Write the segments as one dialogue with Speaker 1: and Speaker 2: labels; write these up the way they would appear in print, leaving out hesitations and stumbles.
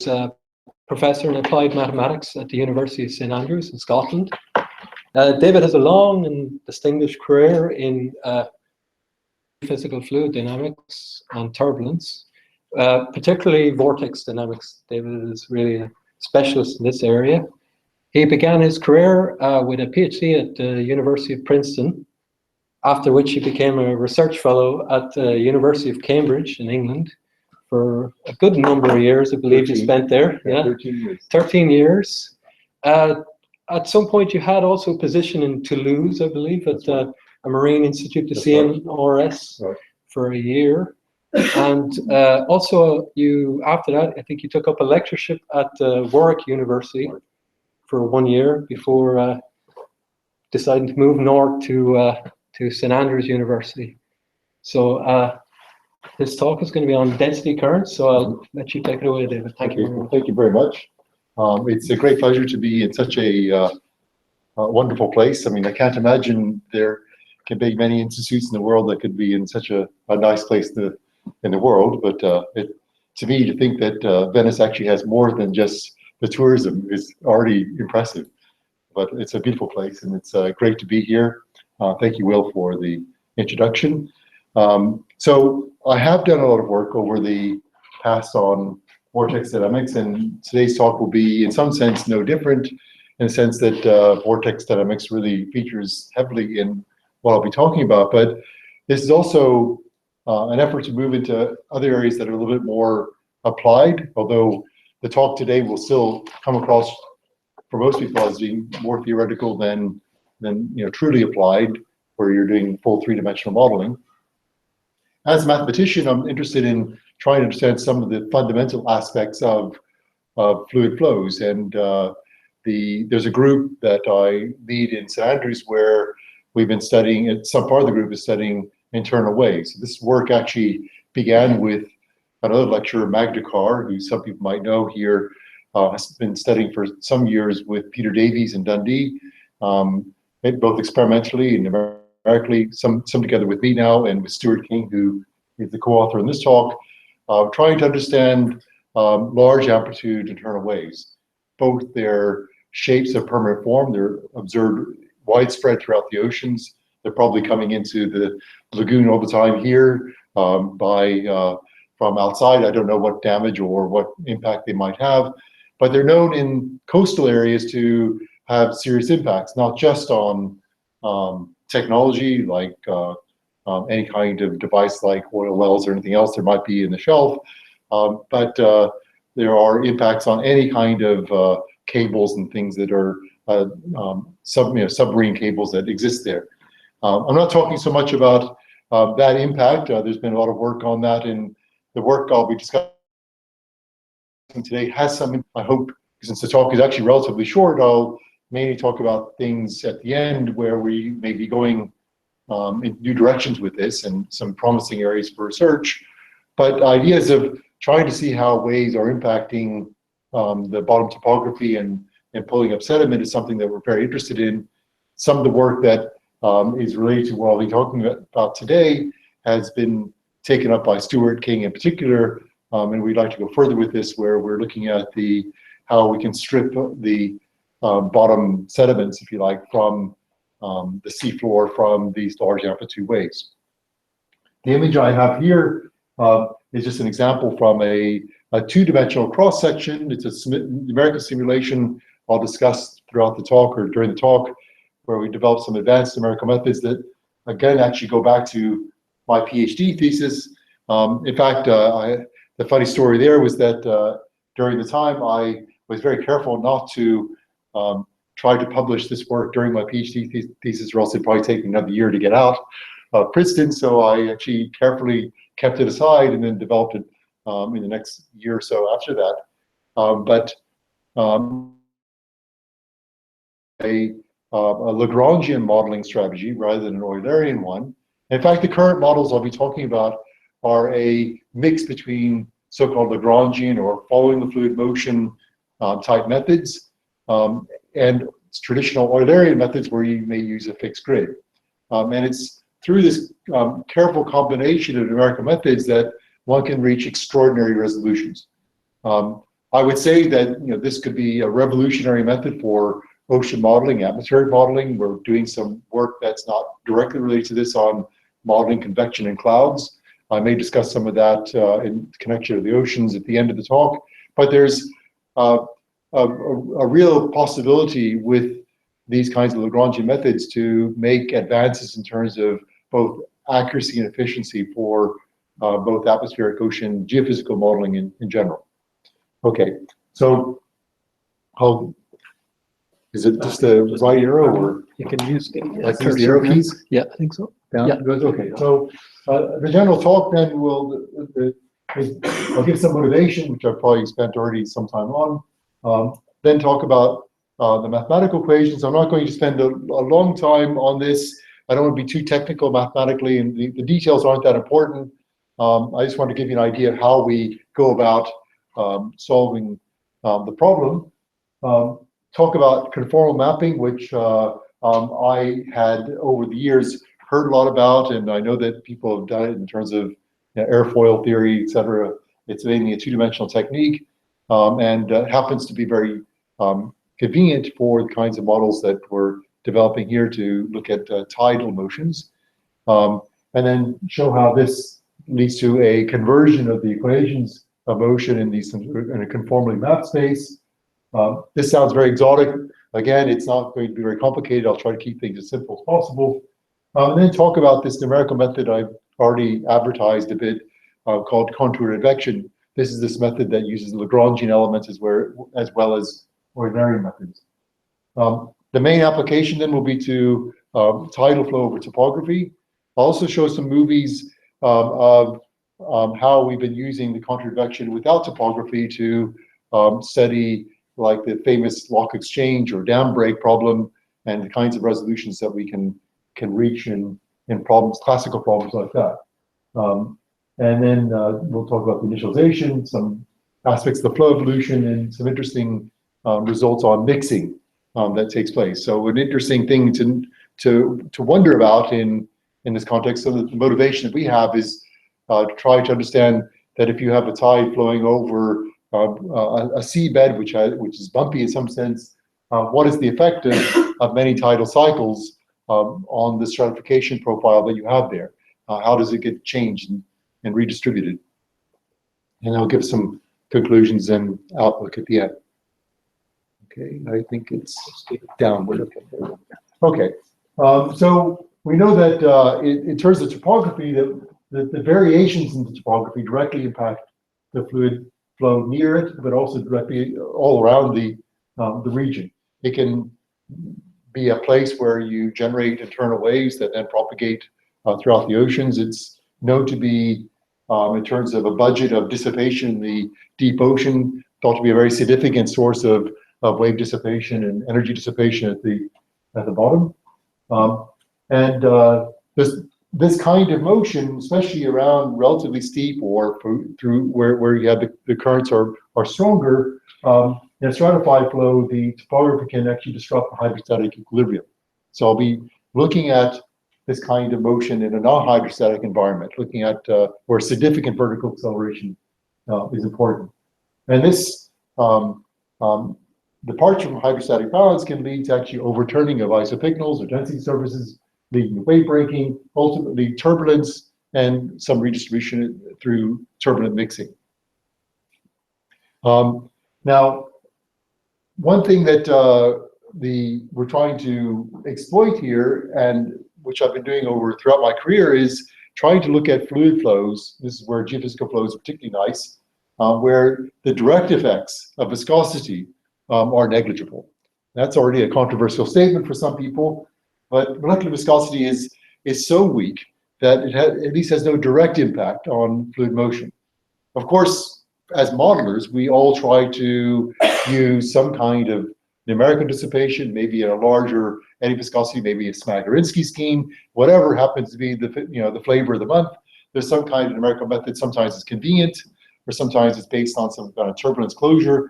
Speaker 1: a professor in applied mathematics at the University of St Andrews in Scotland. David has a long and distinguished career in physical fluid dynamics and turbulence, particularly vortex dynamics. David is really a specialist in this area. He began his career with a PhD at the University of Princeton, after which he became a research fellow at the University of Cambridge in England for a good number of years, I believe. 13, he spent there. Yeah, 13 years. 13 years. At some point, you had also a position in Toulouse, I believe, at a Marine Institute, the CNRS, for a year. And also, after that, I think you took up a lectureship at Warwick University for 1 year before deciding to move north to St Andrews University. So this talk is going to be on density currents, so I'll let you take it away, David. Thank you very much.
Speaker 2: Thank you very much. It's a great pleasure to be in such a wonderful place. I mean, I can't imagine there can be many institutes in the world that could be in such a nice place in the world. But to me, to think that Venice actually has more than just the tourism is already impressive. But it's a beautiful place, and it's great to be here. Thank you, Will, for the introduction. So I have done a lot of work over the past on vortex dynamics, and today's talk will be, in some sense, no different, in the sense that vortex dynamics really features heavily in what I'll be talking about. But this is also an effort to move into other areas that are a little bit more applied, although the talk today will still come across for most people as being more theoretical than truly applied, where you're doing full three-dimensional modeling. As a mathematician, I'm interested in trying to understand some of the fundamental aspects of fluid flows. And there's a group that I lead in St Andrews where we've been studying, some part of the group is studying internal waves. This work actually began with another lecturer, Magda Carr, who some people might know here, has been studying for some years with Peter Davies in Dundee, both experimentally and numerically, some together with me now, and with Stuart King, who is the co-author in this talk, trying to understand large amplitude internal waves, both their shapes of permanent form. They're observed widespread throughout the oceans. They're probably coming into the lagoon all the time here from outside. I don't know what damage or what impact they might have, but they're known in coastal areas to have serious impacts, not just on technology like any kind of device like oil wells or anything else there might be in the shelf, but there are impacts on any kind of cables and things that are submarine cables that exist there. I'm not talking so much about that impact. There's been a lot of work on that, and the work I'll be discussing today has some, I hope, since the talk is actually relatively short, I'll mainly talk about things at the end where we may be going in new directions with this and some promising areas for research. But ideas of trying to see how waves are impacting the bottom topography and pulling up sediment is something that we're very interested in. Some of the work that is related to what I'll be talking about today has been taken up by Stuart King in particular, and we'd like to go further with this, where we're looking at how we can strip the bottom sediments, if you like, from the seafloor from these large amplitude waves. The image I have here is just an example from a two-dimensional cross-section. It's a numerical simulation I'll discuss throughout the talk or during the talk, where we developed some advanced numerical methods that, again, actually go back to my PhD thesis. In fact, the funny story there was that during the time I was very careful not to try to publish this work during my PhD thesis, or else it'd probably take me another year to get out of Princeton. So I actually carefully kept it aside and then developed it in the next year or so after that. A Lagrangian modeling strategy rather than an Eulerian one. In fact, the current models I'll be talking about are a mix between so-called Lagrangian or following the fluid motion type methods and traditional Eulerian methods where you may use a fixed grid. And it's through this careful combination of numerical methods that one can reach extraordinary resolutions. I would say that this could be a revolutionary method for ocean modeling, atmospheric modeling. We're doing some work that's not directly related to this on modeling convection in clouds. I may discuss some of that in connection to the oceans at the end of the talk. But there's a real possibility with these kinds of Lagrangian methods to make advances in terms of both accuracy and efficiency for both atmospheric ocean geophysical modeling in general. Okay, so how is it just a right arrow, or
Speaker 1: you can use the
Speaker 2: the arrow keys?
Speaker 1: Yeah, I think so.
Speaker 2: Down?
Speaker 1: Yeah.
Speaker 2: Good. Okay. So the general talk then I'll give some motivation, which I've probably spent already some time on. Then talk about the mathematical equations. I'm not going to spend a long time on this. I don't want to be too technical mathematically, and the details aren't that important. I just want to give you an idea of how we go about solving the problem. Talk about conformal mapping, which I had over the years heard a lot about, and I know that people have done it in terms of airfoil theory, etc. It's mainly a two-dimensional technique, and happens to be very convenient for the kinds of models that we're developing here to look at tidal motions, and then show how this leads to a conversion of the equations of motion in a conformally mapped space. This sounds very exotic. Again, it's not going to be very complicated. I'll try to keep things as simple as possible. And then talk about this numerical method I've already advertised a bit, called contour advection. This is this method that uses Lagrangian elements as well as ordinary methods. The main application then will be to tidal flow over topography. I'll also show some movies of how we've been using the contour advection without topography to study like the famous lock exchange or dam break problem, and the kinds of resolutions that we can reach in problems, classical problems like that. And then we'll talk about the initialization, some aspects of the flow evolution, and some interesting results on mixing that takes place. So an interesting thing to wonder about in this context. So the motivation that we have is to try to understand that if you have a tide flowing over a seabed which is bumpy in some sense, what is the effect of many tidal cycles on the stratification profile that you have there? How does it get changed and redistributed? And I'll give some conclusions and outlook at the end. Okay, I think it's downward. Okay, so we know that in terms of topography, the variations in the topography directly impact the fluid flow near it, but also directly all around the region. It can be a place where you generate internal waves that then propagate throughout the oceans. It's known to be, in terms of a budget of dissipation in the deep ocean, thought to be a very significant source of wave dissipation and energy dissipation at the bottom. This kind of motion, especially around relatively steep or through where you have the currents are stronger, in a stratified flow, the topography can actually disrupt the hydrostatic equilibrium. So I'll be looking at this kind of motion in a non-hydrostatic environment, looking at where significant vertical acceleration is important. And this departure from hydrostatic balance can lead to actually overturning of isopycnals or density surfaces, leading to wave breaking, ultimately turbulence, and some redistribution through turbulent mixing. Now, one thing that we're trying to exploit here, and which I've been doing throughout my career, is trying to look at fluid flows. This is where geophysical flows are particularly nice, where the direct effects of viscosity are negligible. That's already a controversial statement for some people, but molecular viscosity is so weak that it at least has no direct impact on fluid motion. Of course, as modelers, we all try to use some kind of numerical dissipation, maybe a larger eddy viscosity, maybe a Smagorinsky scheme, whatever happens to be the flavor of the month. There's some kind of numerical method. Sometimes it's convenient, or sometimes it's based on some kind of turbulence closure.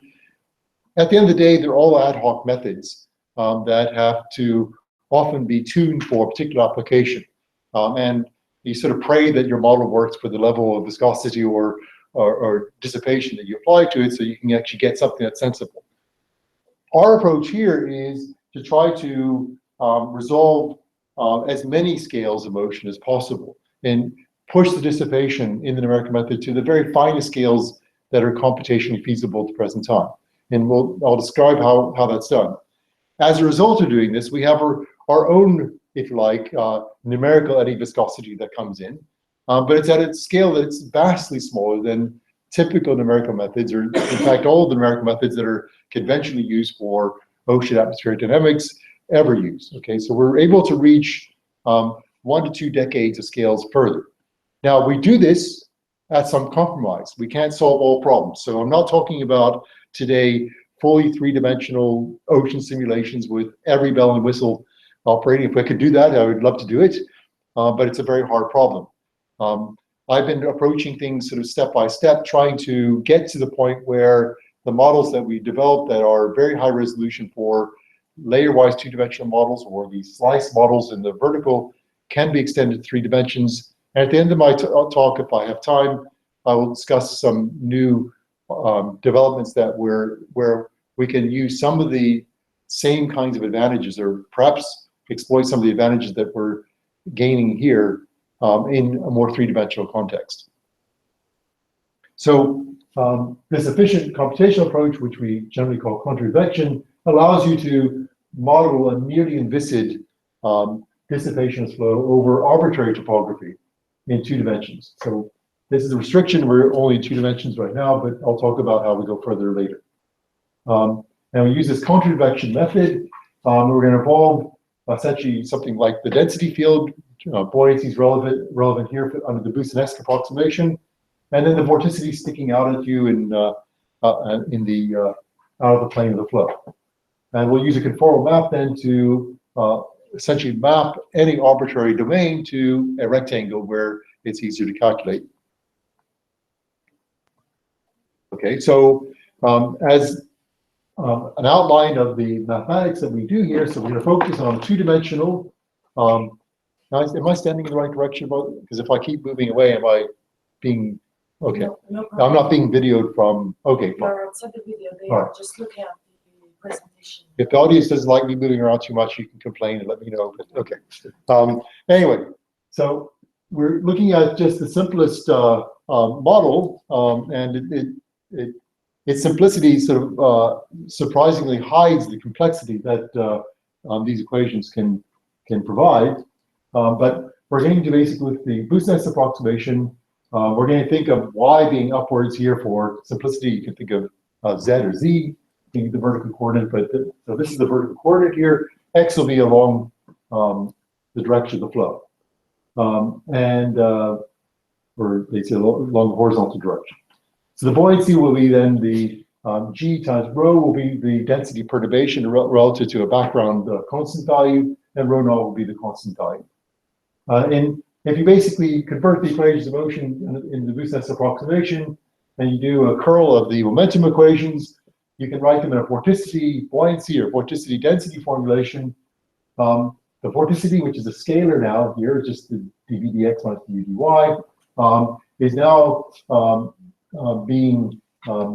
Speaker 2: At the end of the day, they're all ad hoc methods that have to often be tuned for a particular application. And you sort of pray that your model works for the level of viscosity or or dissipation that you apply to it, so you can actually get something that's sensible. Our approach here is to try to resolve as many scales of motion as possible and push the dissipation in the numerical method to the very finest scales that are computationally feasible at the present time. And I'll describe how that's done. As a result of doing this, we have our own, if you like, numerical eddy viscosity that comes in, but it's at a scale that's vastly smaller than typical numerical methods, or in fact, all the numerical methods that are conventionally used for ocean atmospheric dynamics ever use. Okay, so we're able to reach 1 to 2 decades of scales further. Now, we do this at some compromise. We can't solve all problems. So I'm not talking about today fully 3-dimensional ocean simulations with every bell and whistle operating. If I could do that, I would love to do it, but it's a very hard problem. I've been approaching things sort of step by step, trying to get to the point where the models that we develop that are very high resolution for layer-wise 2-dimensional models, or the slice models in the vertical, can be extended to 3 dimensions. And at the end of my talk, if I have time, I will discuss some new developments that where we can use some of the same kinds of advantages, or perhaps exploit some of the advantages that we're gaining here in a more 3-dimensional context. So this efficient computational approach, which we generally call convection, allows you to model a nearly inviscid dissipation of flow over arbitrary topography in 2 dimensions. So this is a restriction. We're only in 2 dimensions right now, but I'll talk about how we go further later. And we use this convection method. We're going to evolve essentially something like the density field. Buoyancy is relevant here under the Boussinesq approximation, and then the vorticity sticking out at you in the out of the plane of the flow. And we'll use a conformal map then to essentially map any arbitrary domain to a rectangle where it's easier to calculate. Okay, so as an outline of the mathematics that we do here, so we're going to focus on 2-dimensional. Now, am I standing in the right direction? Because if I keep moving away, am I being okay?
Speaker 3: No
Speaker 2: I'm not being videoed from. Okay, fine.
Speaker 3: You're outside the video. They
Speaker 2: All
Speaker 3: are
Speaker 2: right.
Speaker 3: just looking at the presentation.
Speaker 2: If the audience doesn't like me moving around too much, you can complain and let me know. But okay. Anyway, so we're looking at just the simplest model, and its simplicity sort of surprisingly hides the complexity that these equations can provide. But we're getting to basically with the Boussinesq approximation. We're going to think of y being upwards here for simplicity. You can think of z or z being the vertical coordinate, but so this is the vertical coordinate here. X will be along the direction of the flow, or basically along the horizontal direction. So the buoyancy will be then the g times rho will be the density perturbation relative to a background constant value, and rho naught will be the constant value. And if you basically convert the equations of motion in the Boussinesq approximation, and you do a curl of the momentum equations, you can write them in a vorticity buoyancy or vorticity density formulation. The vorticity, which is a scalar now here, just the dv dx minus dv dy, is now being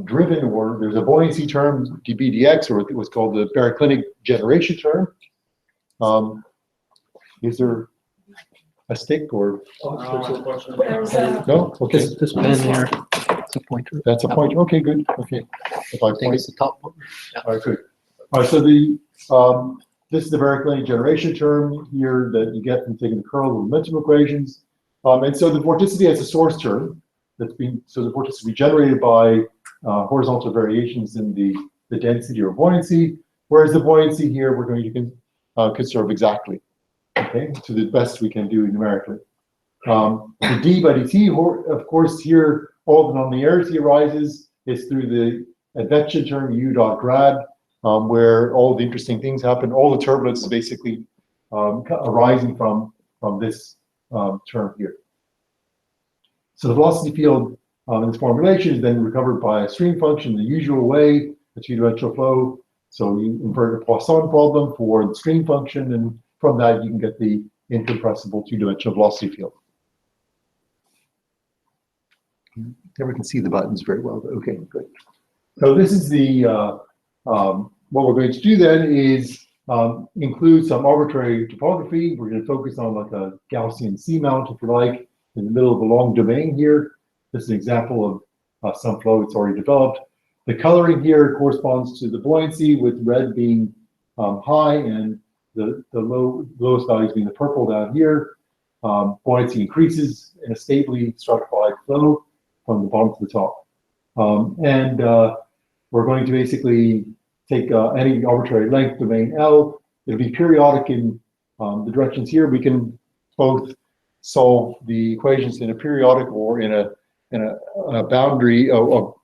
Speaker 2: driven, or there's a buoyancy term, dB dx, or what's called the baroclinic generation term. Is there a stick or? No? Okay.
Speaker 1: This pen here, it's a pointer.
Speaker 2: That's a pointer. Okay, good. Okay. If I
Speaker 1: I think
Speaker 2: point.
Speaker 1: it's the top one.
Speaker 2: All right, good. All right, so this is the baroclinic generation term here that you get from taking the curl of momentum equations. And so the vorticity has a source term that's so the vorticity is generated by horizontal variations in the density or buoyancy, whereas the buoyancy here we're going to conserve exactly, okay, to the best we can do numerically. The d by dt, of course, here all the nonlinearity arises is through the advection term u dot grad, where all the interesting things happen. All the turbulence is basically arising from this term here. So the velocity field in this formulation is then recovered by a stream function the usual way, a 2-dimensional flow. So you invert a Poisson problem for the stream function, and from that you can get the incompressible 2-dimensional velocity field. Never can see the buttons very well, but okay, good. So this is the, what we're going to do then is include some arbitrary topography. We're going to focus on like a Gaussian seamount, if you like, in the middle of a long domain here. This is an example of some flow it's already developed. The coloring here corresponds to the buoyancy, with red being high and the lowest values being the purple down here. Buoyancy increases in a stably stratified flow from the bottom to the top. We're going to basically take any arbitrary length domain L. It'll be periodic in the directions here. We can both solve the equations in a periodic or in a boundary of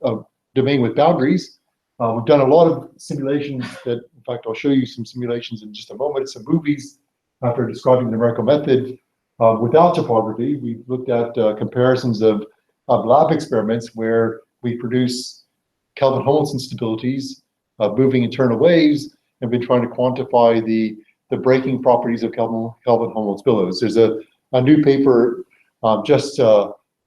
Speaker 2: domain with boundaries. We've done a lot of simulations that, in fact, I'll show you some simulations in just a moment, some movies after describing the numerical method. Without topography, we've looked at comparisons of lab experiments where we produce Kelvin-Helmholtz instabilities, moving internal waves, and been trying to quantify the breaking properties of Kelvin-Helmholtz billows. There's a new paper just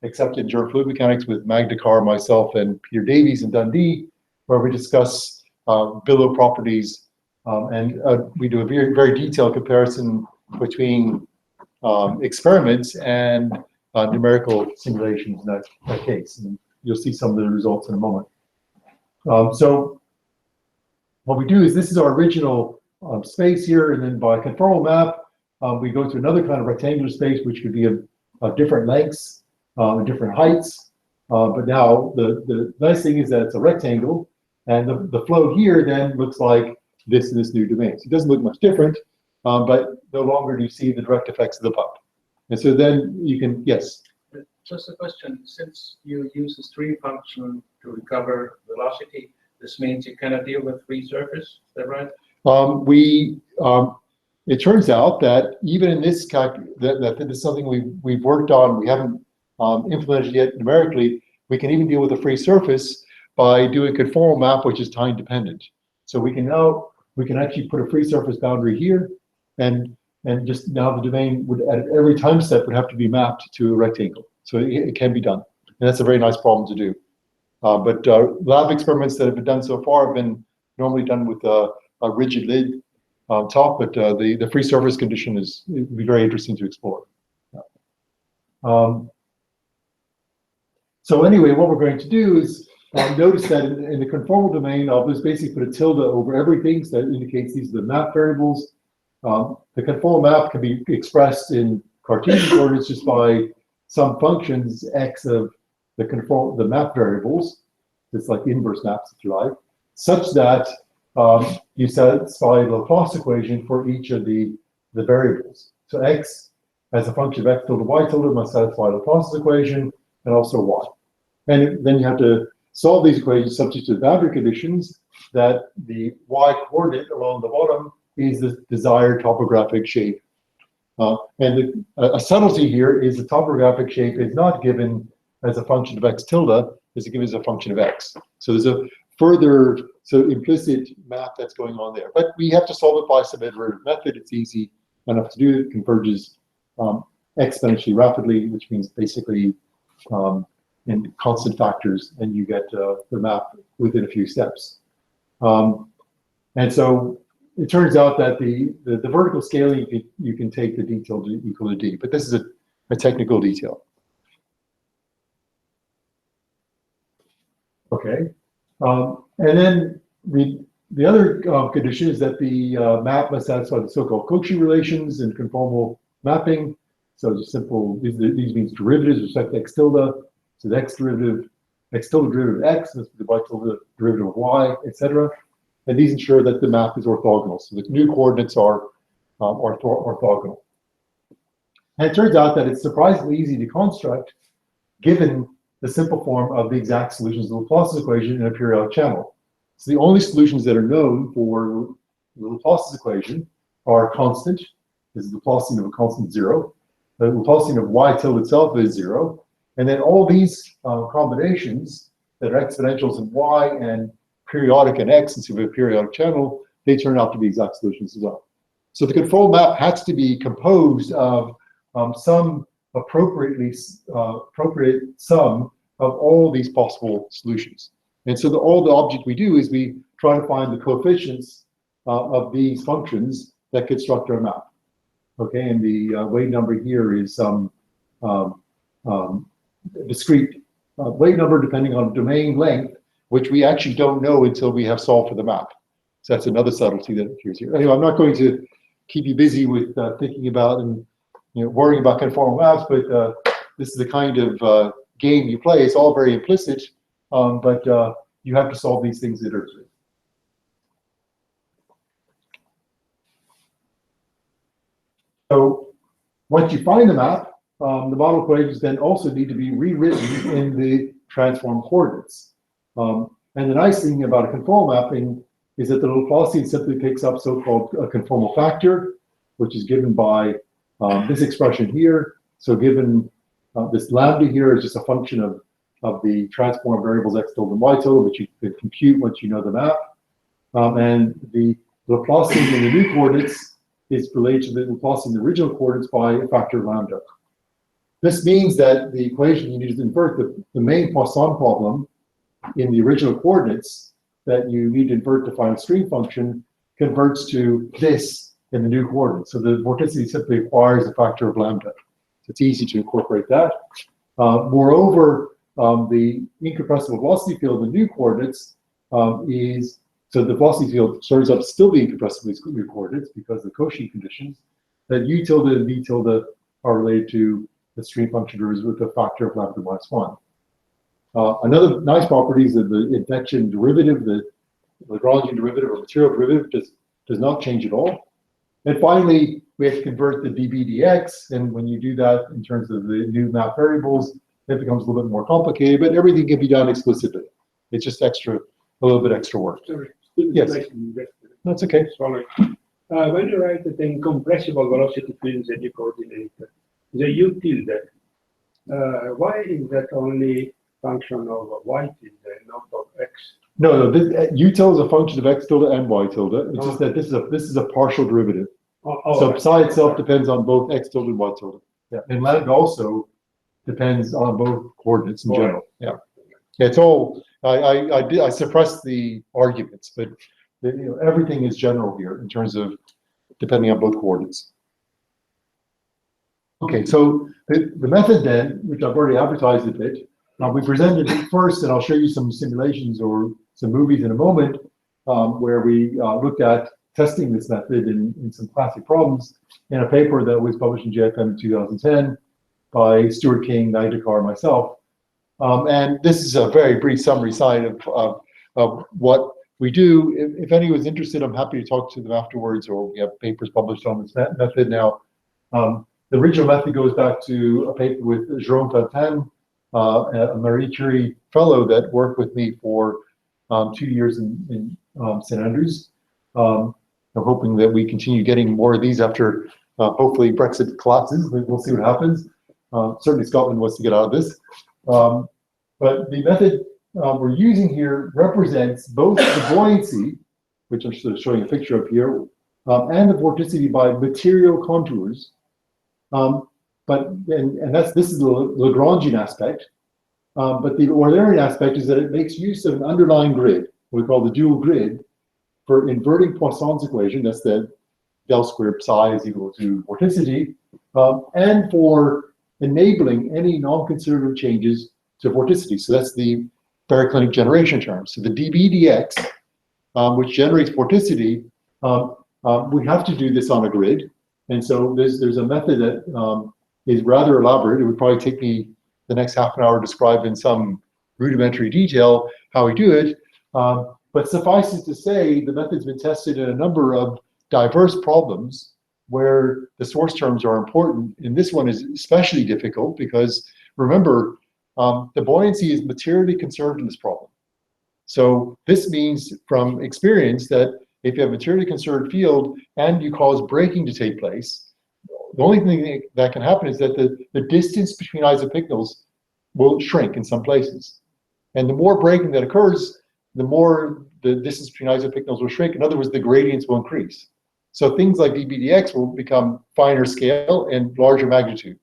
Speaker 2: accepted in Journal of Fluid Mechanics with Magda Carr, myself, and Peter Davies in Dundee, where we discuss billow properties, and we do a very, very detailed comparison between experiments and numerical simulations in that case. And you'll see some of the results in a moment. So what we do is, this is our original space here, and then by conformal map, we go to another kind of rectangular space, which could be of different lengths and different heights. But now the nice thing is that it's a rectangle, and the flow here then looks like this in this new domain. So it doesn't look much different, but no longer do you see the direct effects of the pump. And so then you can, yes?
Speaker 4: Just a question, since you use the stream function to recover velocity, this means you cannot deal with free surface, is that right?
Speaker 2: It turns out that even in this that is something we've worked on, we haven't implemented yet numerically. We can even deal with a free surface by doing a conformal map, which is time dependent. So we can actually put a free surface boundary here, and just now the domain would, at every time step, would have to be mapped to a rectangle. So it can be done, and that's a very nice problem to do. But lab experiments that have been done so far have been normally done with a rigid lid on top, but the free surface condition would be very interesting to explore. So anyway, what we're going to do is notice that in the conformal domain, I'll just basically put a tilde over everything, so that indicates these are the map variables. The conformal map can be expressed in Cartesian coordinates just by some functions x of the map variables. It's like inverse maps, if you like, such that you satisfy the Laplace equation for each of the variables. So x as a function of x tilde y tilde must satisfy Laplace's equation, and also y. And then you have to solve these equations subject to the boundary conditions that the y coordinate along the bottom is the desired topographic shape. And a subtlety here is the topographic shape is not given as a function of x tilde, is given as a function of x. So there's a further implicit map that's going on there. But we have to solve it by some iterative method. It's easy enough to do. It converges exponentially rapidly, which means basically in constant factors, and you get the map within a few steps. And so it turns out that the vertical scaling, you can take the d tilde equal to d, but this is a technical detail. Okay, and then the other condition is that the map must satisfy the so-called Cauchy relations in conformal mapping. So it's simple, these means derivatives with respect to x tilde. So the x tilde derivative of x must be the y tilde derivative of y, etc. And these ensure that the map is orthogonal. So the new coordinates are orthogonal. And it turns out that it's surprisingly easy to construct, given the simple form of the exact solutions of the Laplace's equation in a periodic channel. So the only solutions that are known for the Laplace's equation are constant. This is the Laplacian of a constant 0. The Laplacian of y tilde itself is 0. And then all these combinations that are exponentials in y and periodic in x, since we have a periodic channel, they turn out to be exact solutions as well. So the control map has to be composed of some appropriate sum of all these possible solutions. And so all the object we do is we try to find the coefficients of these functions that construct our map. Okay, and the wave number here is some discrete wave number depending on domain length, which we actually don't know until we have solved for the map. So that's another subtlety that appears here. Anyway, I'm not going to keep you busy with thinking about and worrying about conformal maps, but this is the kind of game you play. It's all very implicit, but you have to solve these things iteratively. So once you find the map, the model equations then also need to be rewritten in the transform coordinates. And the nice thing about a conformal mapping is that the Laplacian simply picks up so-called a conformal factor, which is given by this expression here. So given this lambda here is just a function of the transform variables x tilde and y tilde, which you can compute once you know the map. And the Laplacian in the new coordinates is related to the Laplacian in the original coordinates by a factor of lambda. This means that the equation you need to invert the main Poisson problem in the original coordinates that you need to invert to find a stream function converts to this in the new coordinates. So the vorticity simply acquires a factor of lambda. So it's easy to incorporate that. Moreover, the incompressible velocity field in the new coordinates so the velocity field turns out to still be incompressibly new coordinates because of the Cauchy conditions, that u tilde and v tilde are related to the stream function derivative with a factor of lambda minus 1. Another nice property is that the infection derivative, the Lagrangian derivative or material derivative does not change at all. And finally, we have to convert the dB dx, and when you do that in terms of the new map variables, it becomes a little bit more complicated, but everything can be done explicitly. It's just a little bit extra work.
Speaker 5: Sorry.
Speaker 2: Yes. That's okay.
Speaker 5: Sorry. When you write the incompressible velocity field that you coordinate, the u tilde, why is that only function of y tilde, not of x?
Speaker 2: No, this, u tilde is a function of x tilde and y tilde. It's just that this is a partial derivative. So psi itself depends on both x tilde and y tilde. Yeah, and lambda also depends on both coordinates in general. Yeah, it's all. I suppressed the arguments, but everything is general here in terms of depending on both coordinates. Okay, so the method then, which I've already advertised a bit, we presented it first, and I'll show you some simulations or some movies in a moment where we looked at testing this method in some classic problems in a paper that was published in JFM in 2010 by Stuart King, Naidekar, and myself. And this is a very brief summary slide of what we do. If anyone's interested, I'm happy to talk to them afterwards, or we have papers published on this method now. The original method goes back to a paper with Jérôme Fantin, a Marie Curie fellow that worked with me for 2 years in St. Andrews. I'm hoping that we continue getting more of these after hopefully Brexit collapses. We'll see what happens. Certainly Scotland wants to get out of this. But the method we're using here represents both the buoyancy, which I'm sort of showing a picture of here, and the vorticity by material contours. This is the Lagrangian aspect. But the Eulerian aspect is that it makes use of an underlying grid, what we call the dual grid, for inverting Poisson's equation. That's the del squared psi is equal to vorticity, and for enabling any non-conservative changes to vorticity. So that's the baroclinic generation term. So the dB dx, which generates vorticity, we have to do this on a grid. And so there's a method that is rather elaborate. It would probably take me the next half an hour to describe in some rudimentary detail how we do it. But suffice it to say, the method's been tested in a number of diverse problems where the source terms are important. And this one is especially difficult because, remember, the buoyancy is materially conserved in this problem. So this means from experience that if you have a materially conserved field and you cause braking to take place, the only thing that can happen is that the distance between isopycnals will shrink in some places. And the more braking that occurs, the more the distance between isopycnals will shrink. In other words, the gradients will increase. So things like dBdx will become finer scale and larger magnitude.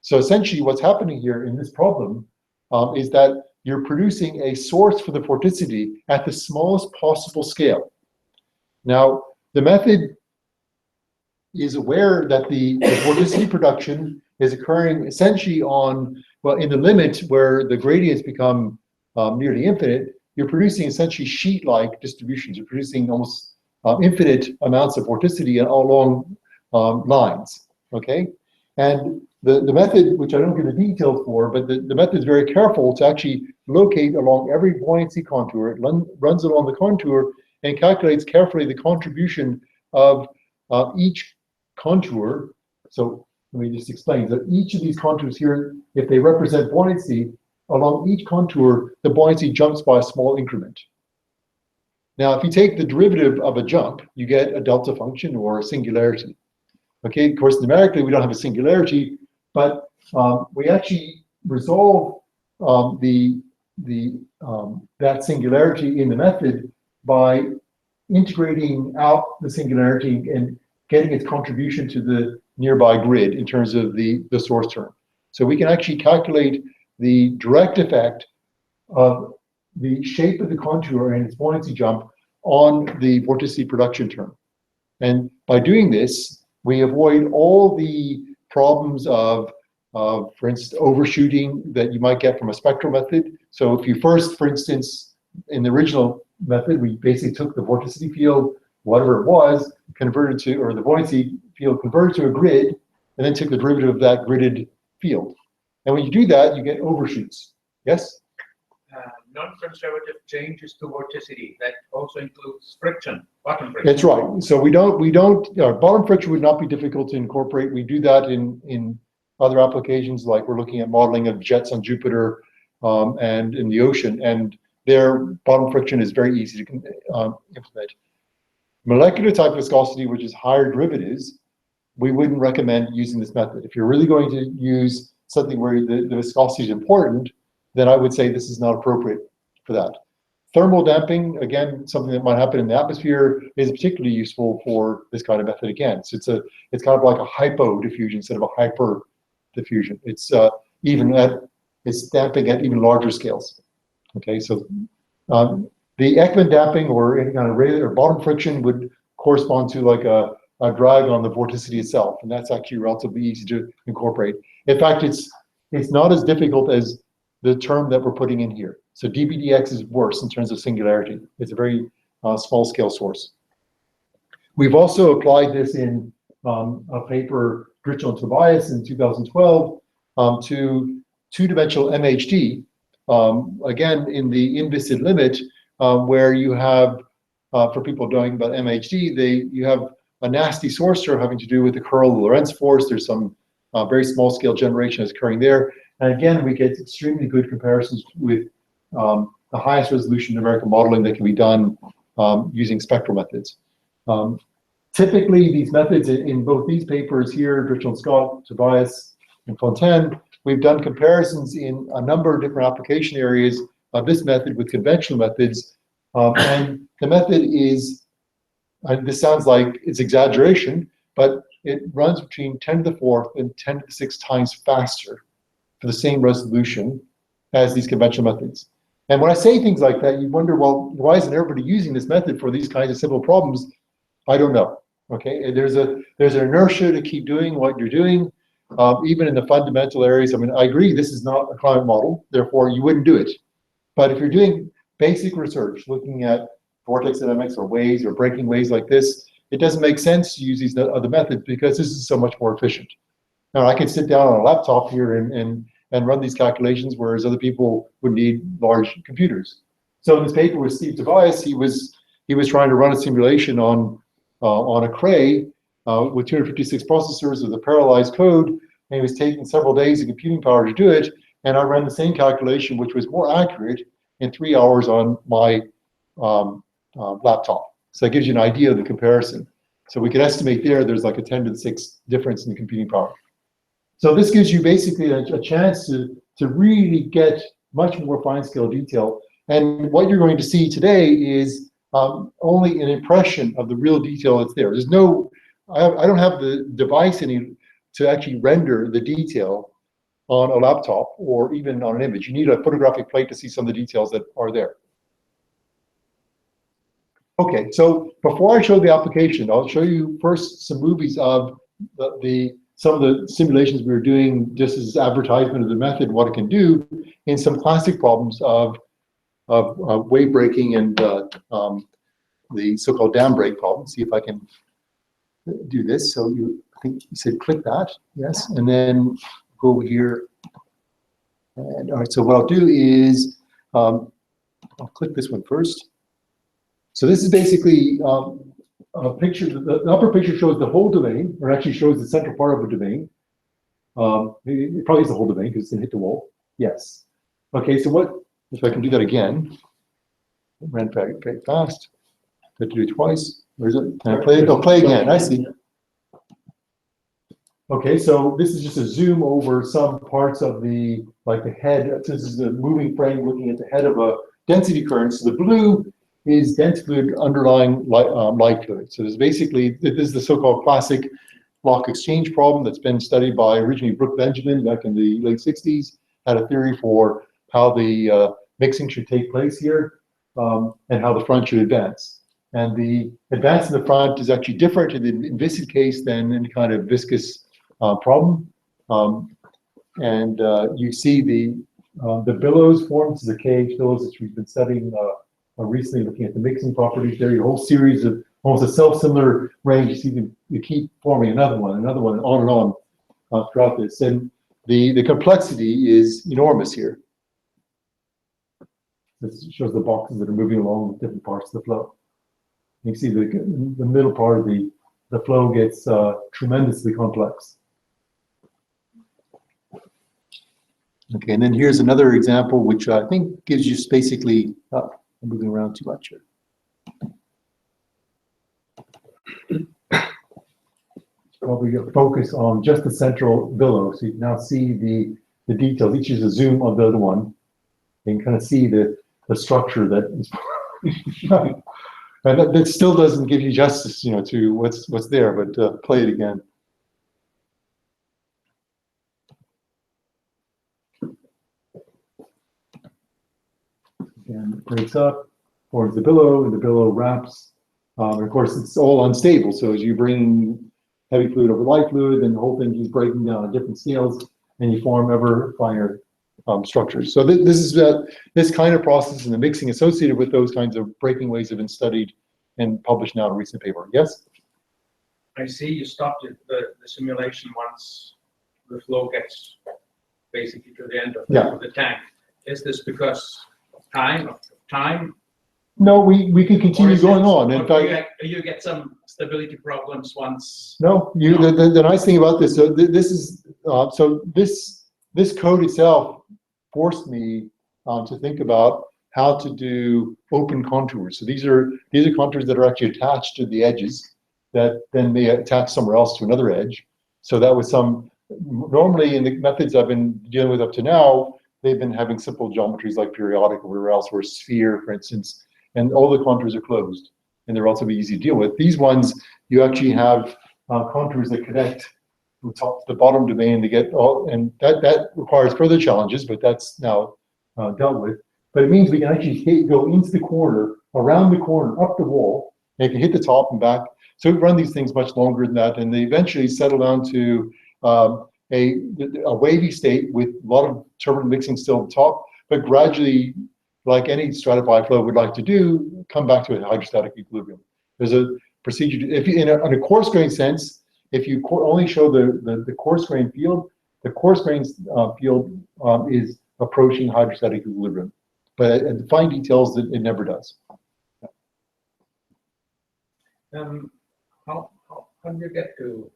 Speaker 2: So essentially what's happening here in this problem is that you're producing a source for the vorticity at the smallest possible scale. Now, the method is aware that the vorticity production is occurring essentially on, well, in the limit where the gradients become nearly infinite, you're producing essentially sheet-like distributions. You're producing almost infinite amounts of vorticity along lines, okay? And the method, which I don't give the details for, but the method is very careful to actually locate along every buoyancy contour. It runs along the contour and calculates carefully the contribution of each contour. So let me just explain that each of these contours here, if they represent buoyancy, along each contour, the buoyancy jumps by a small increment. Now, if you take the derivative of a jump, you get a delta function or a singularity. Okay, of course, numerically, we don't have a singularity, but we actually resolve that singularity in the method by integrating out the singularity and getting its contribution to the nearby grid in terms of the source term. So we can actually calculate the direct effect of the shape of the contour and its buoyancy jump on the vorticity production term. And by doing this, we avoid all the problems of for instance, overshooting that you might get from a spectral method. So if you first, for instance, in the original method, we basically took the vorticity field, whatever it was, converted to, or the buoyancy field converted to a grid, and then took the derivative of that gridded field. And when you do that, you get overshoots. Yes?
Speaker 4: Non-conservative changes to vorticity, that also includes friction, bottom friction.
Speaker 2: That's right. So bottom friction would not be difficult to incorporate. We do that in other applications, like we're looking at modeling of jets on Jupiter and in the ocean, and their bottom friction is very easy to implement. Molecular type viscosity, which is higher derivatives, we wouldn't recommend using this method. If you're really going to use something where the viscosity is important, then I would say this is not appropriate for that. Thermal damping, again, something that might happen in the atmosphere, is particularly useful for this kind of method again. So it's kind of like a hypo diffusion instead of a hyper diffusion. It's it's damping at even larger scales. Okay, so the Ekman damping or any kind of rate or bottom friction would correspond to like a drag on the vorticity itself, and that's actually relatively easy to incorporate. In fact, it's not as difficult as the term that we're putting in here. So dBdx is worse in terms of singularity. It's a very small scale source. We've also applied this in a paper, Dritschel and Tobias in 2012, to two-dimensional MHD, again, in the inviscid limit, where you have, for people knowing about MHD, you have a nasty source term having to do with the curl Lorentz force. There's some very small scale generation that's occurring there. And again, we get extremely good comparisons with the highest resolution numerical modeling that can be done using spectral methods. Typically, these methods in both these papers here, Dritschel and Scott, Tobias, and Fontaine, we've done comparisons in a number of different application areas of this method with conventional methods. And the method is, this sounds like it's exaggeration, but it runs between 10 to the 4th and 10 to the 6th times faster for the same resolution as these conventional methods. And when I say things like that, you wonder, well, why isn't everybody using this method for these kinds of simple problems? I don't know. Okay, there's an inertia to keep doing what you're doing, even in the fundamental areas. I mean, I agree this is not a climate model, therefore you wouldn't do it. But if you're doing basic research, looking at vortex dynamics or waves or breaking waves like this, it doesn't make sense to use these other methods because this is so much more efficient. Now, I can sit down on a laptop here and run these calculations, whereas other people would need large computers. So in this paper with Steve Tobias, he was trying to run a simulation on a Cray with 256 processors with a parallelized code, and he was taking several days of computing power to do it. And I ran the same calculation, which was more accurate, in 3 hours on my laptop. So that gives you an idea of the comparison. So we can estimate there's like a 10 to the 6th difference in the computing power. So this gives you basically a chance to really get much more fine-scale detail. And what you're going to see today is only an impression of the real detail that's there. There's no, I don't have the device to actually render the detail on a laptop or even on an image. You need a photographic plate to see some of the details that are there. Okay, so before I show the application, I'll show you first some movies of some of the simulations we were doing just as advertisement of the method, what it can do in some classic problems of wave breaking and the so-called dam break problem. See if I can do this. So I think you said click that, yes, and then go over here. And all right, so what I'll do is I'll click this one first. So this is basically a picture. The upper picture shows the whole domain, or actually shows the central part of a domain. It probably is the whole domain because it's going to hit the wall. Yes. Okay, so what if I can do that again? It ran very fast. Have to do it twice. Where is it? Can I play it? Oh, play again. I see. Okay, so this is just a zoom over some parts of the head. This is the moving frame looking at the head of a density current. So the blue is dense fluid underlying light fluid. So there's basically, this is the so-called classic lock exchange problem that's been studied by originally Brooke Benjamin back in the late 60s, had a theory for how the mixing should take place here and how the front should advance. And the advance in the front is actually different in the viscid case than any kind of viscous problem. And you see the billows forms, the KH billows that we've been studying recently, looking at the mixing properties there. Your whole series of almost a self-similar range. You see you keep forming another one, and on throughout this. And the complexity is enormous here. This shows the boxes that are moving along with different parts of the flow. You can see the middle part of the flow gets tremendously complex. Okay, and then here's another example, which I think gives you basically, I'm moving around too much here. Probably going to focus on just the central billow, so you can now see the details. Each is a zoom of the other one. You can kind of see the structure that is, and that still doesn't give you justice, to what's there. But play it again. And it breaks up, forms the billow, and the billow wraps. And of course, it's all unstable. So as you bring heavy fluid over light fluid, then the whole thing keeps breaking down at different scales, and you form ever finer structures. So this is this kind of process and the mixing associated with those kinds of breaking waves have been studied and published now in a recent paper. Yes?
Speaker 4: I see you stopped the simulation once the flow gets basically to the end of the tank. Is this because of time?
Speaker 2: No, we can continue going on. In fact,
Speaker 4: you get some stability problems once.
Speaker 2: No, the nice thing about this, so this is this code itself forced me to think about how to do open contours. So these are contours that are actually attached to the edges that then may attach somewhere else to another edge. So that was normally in the methods I've been dealing with up to now, they've been having simple geometries like periodic or whatever else, or a sphere, for instance, and all the contours are closed, and they're relatively easy to deal with. These ones, you actually have contours that connect from top to the bottom domain to get all, and that requires further challenges, but that's now dealt with. But it means we can actually go into the corner, around the corner, up the wall, and you can hit the top and back. So we run these things much longer than that, and they eventually settle down to a wavy state with a lot of turbulent mixing still at the top, but gradually, like any stratified flow would like to do, come back to a hydrostatic equilibrium. There's a procedure, if you, in a coarse grain sense, if you only show the coarse grain field, the coarse grain field is approaching hydrostatic equilibrium. But at the fine details, it never does.
Speaker 4: How do you get to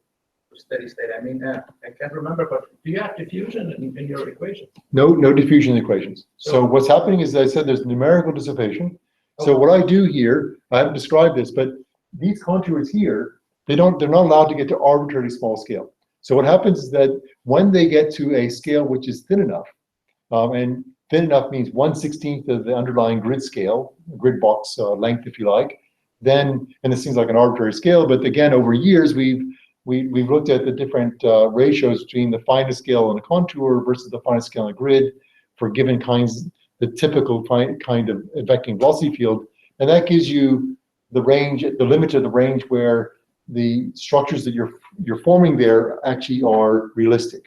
Speaker 4: steady state? I mean, I can't remember, but do you have diffusion in your equation?
Speaker 2: No diffusion equations. So what's happening is, as I said, there's numerical dissipation. So what I do here, I haven't described this, but these contours here, they're not allowed to get to arbitrarily small scale. So what happens is that when they get to a scale which is thin enough, and thin enough means 1/16 of the underlying grid scale, grid box length, if you like, then, and this seems like an arbitrary scale, but again, over years, we've we've looked at the different ratios between the finest scale on a contour versus the finest scale on a grid for given kinds, the typical kind of vectoring velocity field, and that gives you the range, the limit of the range where the structures that you're forming there actually are realistic.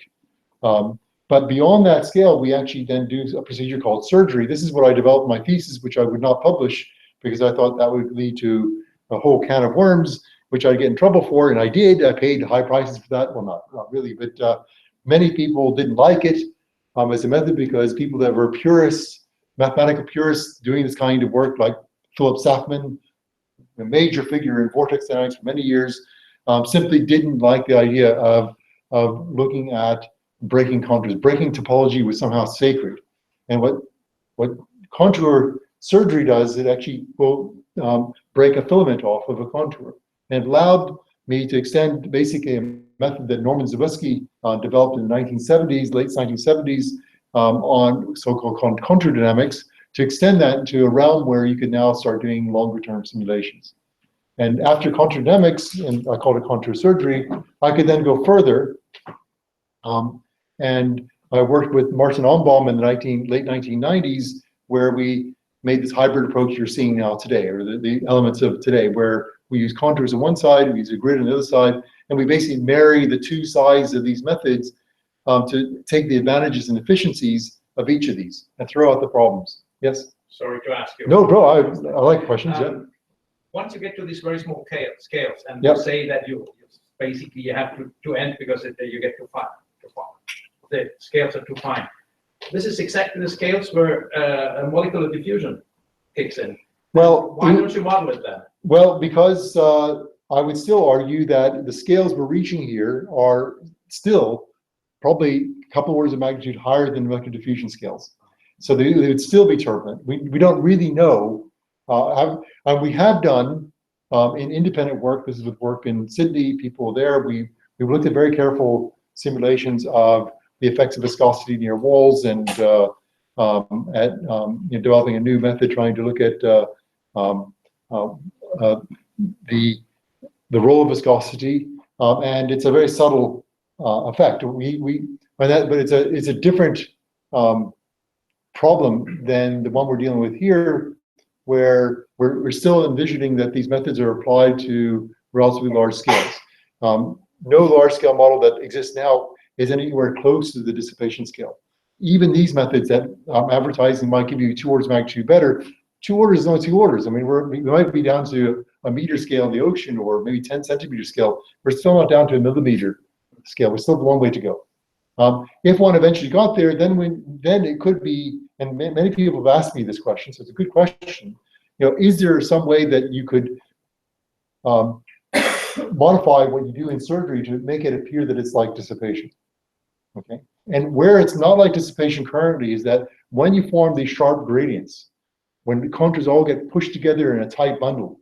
Speaker 2: But beyond that scale, we actually then do a procedure called surgery. This is what I developed my thesis, which I would not publish because I thought that would lead to a whole can of worms, which I'd get in trouble for, and I did. I paid high prices for that. Well, not really, but many people didn't like it as a method because people that were purists, mathematical purists, doing this kind of work, like Philip Safman, a major figure in vortex dynamics for many years, simply didn't like the idea of looking at breaking contours. Breaking topology was somehow sacred. And what contour surgery does, it actually will break a filament off of a contour. And it allowed me to extend basically a method that Norman Zbyszko developed in the 1970s, late 1970s, on so-called contour dynamics, to extend that into a realm where you can now start doing longer-term simulations. And after contour dynamics, and I call it contour surgery, I could then go further. And I worked with Martin Ombaum in the late 1990s, where we made this hybrid approach you're seeing now today, or the elements of today, where we use contours on one side, we use a grid on the other side, and we basically marry the two sides of these methods to take the advantages and efficiencies of each of these and throw out the problems. Yes?
Speaker 4: Sorry to ask you.
Speaker 2: No, bro, I like questions, yeah.
Speaker 4: Once you get to these very small scales, and
Speaker 2: Yep.
Speaker 4: you say that you basically you have to end because you get too far. The scales are too fine. This is exactly the scales where a molecular diffusion kicks in.
Speaker 2: Well,
Speaker 4: Why don't you model it then?
Speaker 2: well, because I would still argue that the scales we're reaching here are still probably a couple orders of magnitude higher than molecular diffusion scales. So they would still be turbulent. We don't really know. And we have done in independent work, this is with work in Sydney, people there, we've looked at very careful simulations of the effects of viscosity near walls and developing a new method trying to look at the role of viscosity, and it's a very subtle effect. But it's a different problem than the one we're dealing with here, where we're still envisioning that these methods are applied to relatively large scales. No large-scale model that exists now is anywhere close to the dissipation scale. Even these methods that I'm advertising might give you 2 orders of magnitude better. 2 orders is only 2 orders. I mean, we might be down to a meter scale in the ocean, or maybe 10 centimeter scale. We're still not down to a millimeter scale. We're still a long way to go. If one eventually got there, then it could be, and many people have asked me this question, so it's a good question. You know, is there some way that you could modify what you do in surgery to make it appear that it's like dissipation? Okay, and where it's not like dissipation currently is that when you form these sharp gradients, when the contours all get pushed together in a tight bundle,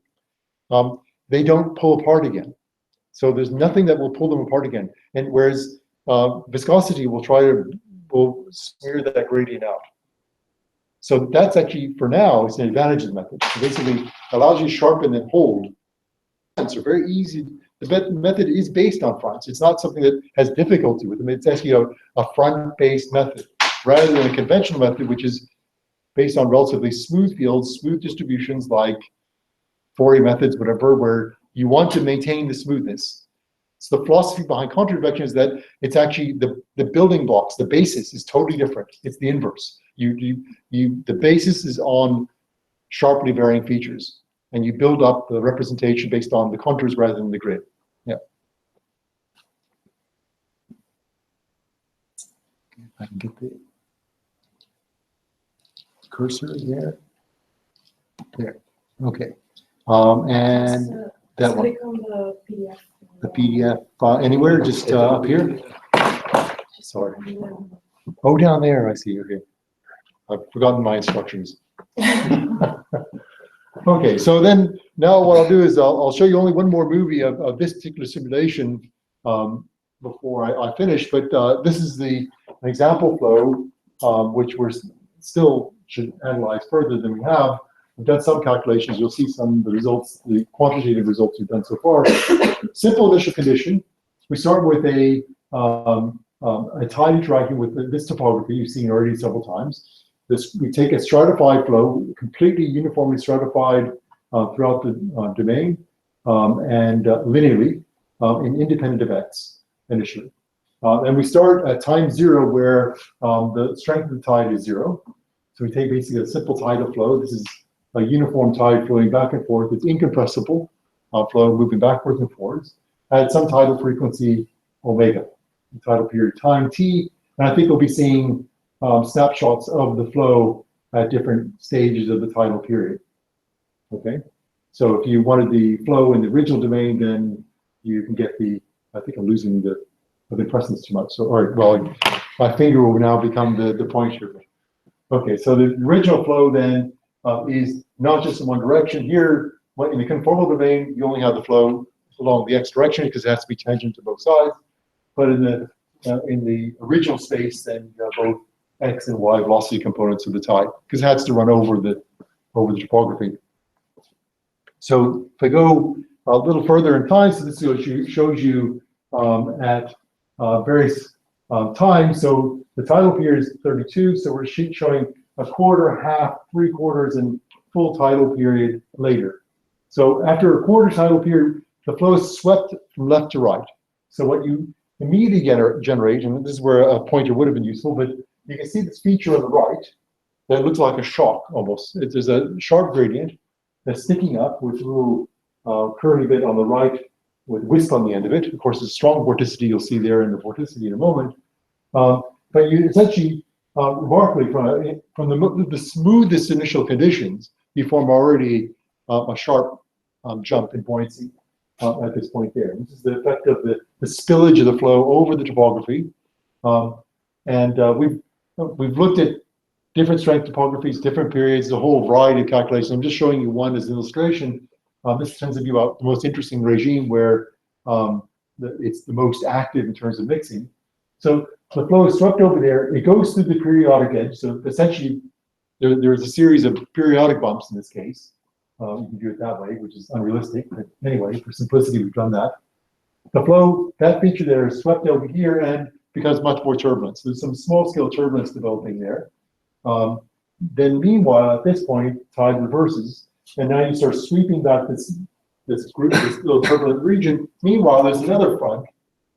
Speaker 2: they don't pull apart again. So there's nothing that will pull them apart again. And whereas viscosity will smear that gradient out. So that's actually, for now, it's an advantage of the method. It basically allows you to sharpen and hold. Fronts are very easy. The method is based on fronts. It's not something that has difficulty with them. It's actually a front-based method, rather than a conventional method, which is based on relatively smooth fields, smooth distributions like Fourier methods, whatever, where you want to maintain the smoothness. So the philosophy behind contour advection is that it's actually the building blocks, the basis is totally different. It's the inverse. The basis is on sharply varying features, and you build up the representation based on the contours rather than the grid. Yeah. If I can get the cursor there. There. Okay. And that one.
Speaker 3: Click on the PDF.
Speaker 2: The PDF anywhere, just up here. Sorry. Oh, down there. I see you here. I've forgotten my instructions. Okay, so then now what I'll do is I'll show you only one more movie of this particular simulation before I finish. But this is an example flow, which we're still should analyze further than we have. We've done some calculations. You'll see some of the results, the quantitative results we've done so far. Simple initial condition. we start with a tide interacting with this topography you've seen already several times. We take a stratified flow, completely uniformly stratified throughout the domain and linearly in independent events initially. And we start at time 0 where the strength of the tide is 0. So we take basically a simple tidal flow. This is a uniform tide flowing back and forth. It's incompressible flow moving backwards and forwards at some tidal frequency omega, the tidal period time t. And I think we'll be seeing snapshots of the flow at different stages of the tidal period. Okay, so if you wanted the flow in the original domain, then you can get the, I think I'm losing the, I've been pressing this too much. So, all right, well, my finger will now become the pointer. Okay, so the original flow then is not just in one direction. Here, in the conformal domain, you only have the flow along the x direction because it has to be tangent to both sides. But in the original space, then you have both x and y velocity components of the tide because it has to run over the topography. So if I go a little further in time, so this shows you at various times. So the tidal period is 32. So we're showing a quarter, half, 3/4, and full tidal period later. So after a quarter tidal period, the flow is swept from left to right. So what you immediately generate, and this is where a pointer would have been useful, but you can see this feature on the right that looks like a shock almost. There's a sharp gradient that's sticking up with a little curly bit on the right with wisp on the end of it. Of course, there's strong vorticity you'll see there in the vorticity in a moment. But you essentially, remarkably, from the smoothest initial conditions, you form already a sharp jump in buoyancy at this point there. This is the effect of the spillage of the flow over the topography. We've looked at different strength topographies, different periods, a whole variety of calculations. I'm just showing you one as an illustration. This tends to be about the most interesting regime where it's the most active in terms of mixing. So the flow is swept over there. It goes through the periodic edge. So essentially, there's a series of periodic bumps in this case. You can do it that way, which is unrealistic. But anyway, for simplicity, we've done that. The flow, that feature there is swept over here and becomes much more turbulent. So there's some small-scale turbulence developing there. Then meanwhile, at this point, tide reverses. And now you start sweeping back this little turbulent region. Meanwhile, there's another front,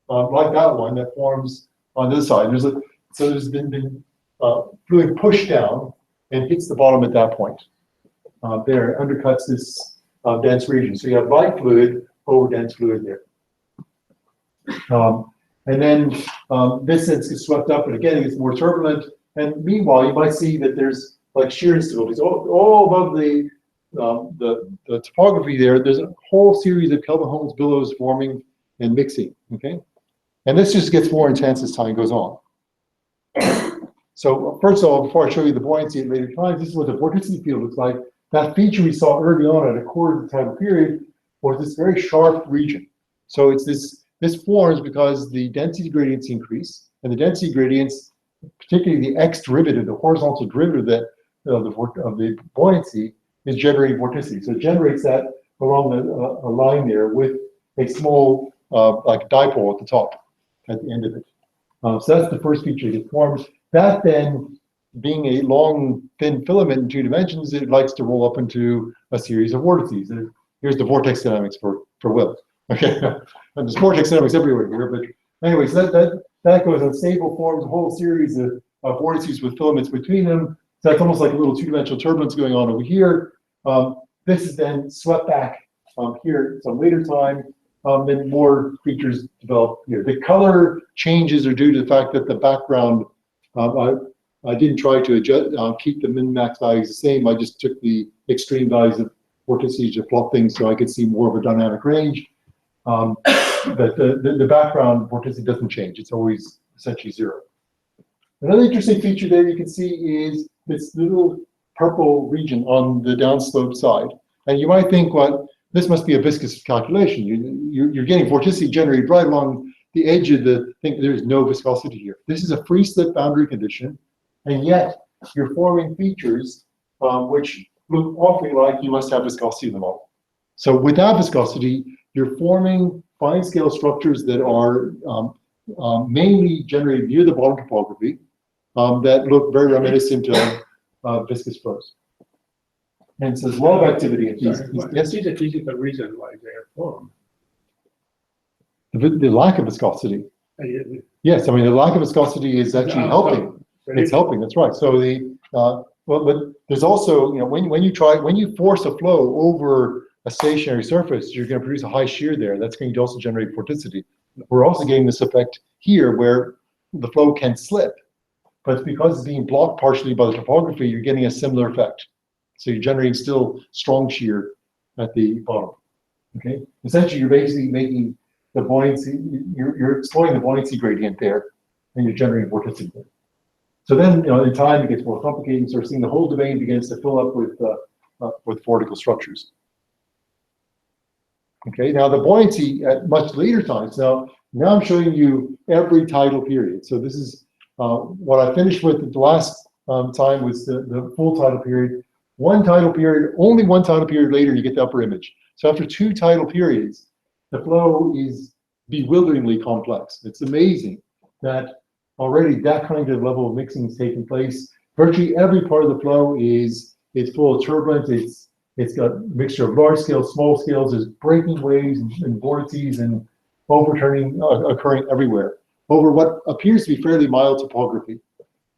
Speaker 2: like that one, that forms on this side. So there's been fluid pushed down and hits the bottom at that point. There, undercuts this dense region. So you have light fluid over dense fluid there. And then this gets swept up, and again, it gets more turbulent. And meanwhile, you might see that there's like shear instabilities all above the topography there. There's a whole series of Kelvin-Holmes billows forming and mixing, okay? And this just gets more intense as time goes on. So first of all, before I show you the buoyancy at later times, this is what the vorticity field looks like. That feature we saw early on at a quarter of the tidal period was this very sharp region. So it's this forms because the density gradients increase, and the density gradients, particularly the x derivative, the horizontal derivative of the buoyancy, is generating vorticity. So it generates that along a line there with a small like dipole at the top, at the end of it. So that's the first feature that forms. That then, being a long, thin filament in 2 dimensions, it likes to roll up into a series of vortices. And here's the vortex dynamics for Will. Okay, and there's vortex dynamics everywhere here, but anyway, so that goes on stable, forms a whole series of vortices with filaments between them. So that's almost like a little 2-dimensional turbulence going on over here. This is then swept back here at some later time. Then more features develop here. The color changes are due to the fact that the background, I didn't try to adjust, keep the min-max values the same. I just took the extreme values of vorticity to plot things so I could see more of a dynamic range. But the background vorticity doesn't change. It's always essentially 0. Another interesting feature there you can see is this little purple region on the downslope side. And you might think, well, this must be a viscous calculation. You're getting vorticity generated right along the edge of the thing. There's no viscosity here. This is a free slip boundary condition, and yet you're forming features which look awfully like you must have viscosity in the model. So without viscosity, you're forming fine scale structures that are mainly generated near the bottom topography that look very reminiscent of viscous flows. And so there's a lot of activity at these.
Speaker 5: This is a physical reason why they are formed.
Speaker 2: The lack of viscosity.
Speaker 5: Uh,
Speaker 2: Yes, I mean, the lack of viscosity is actually helping. It's helping, that's right. So but there's also, when you force a flow over a stationary surface, you're going to produce a high shear there. That's going to also generate vorticity. We're also getting this effect here where the flow can slip, but because it's being blocked partially by the topography, you're getting a similar effect. So you're generating still strong shear at the bottom. Okay, essentially you're basically making the buoyancy, you're exploiting the buoyancy gradient there, and you're generating vorticity there. So then, in time it gets more complicated. You start seeing the whole domain begins to fill up with vortical structures. Okay, now the buoyancy at much later times. Now I'm showing you every tidal period. So this is what I finished with the last time was the full tidal period. One tidal period, only one tidal period later, you get the upper image. So after 2 tidal periods, the flow is bewilderingly complex. It's amazing that already that kind of level of mixing is taking place. Virtually every part of the flow is full of turbulence. It's got a mixture of large scales, small scales. There's breaking waves and vortices and overturning occurring everywhere over what appears to be fairly mild topography.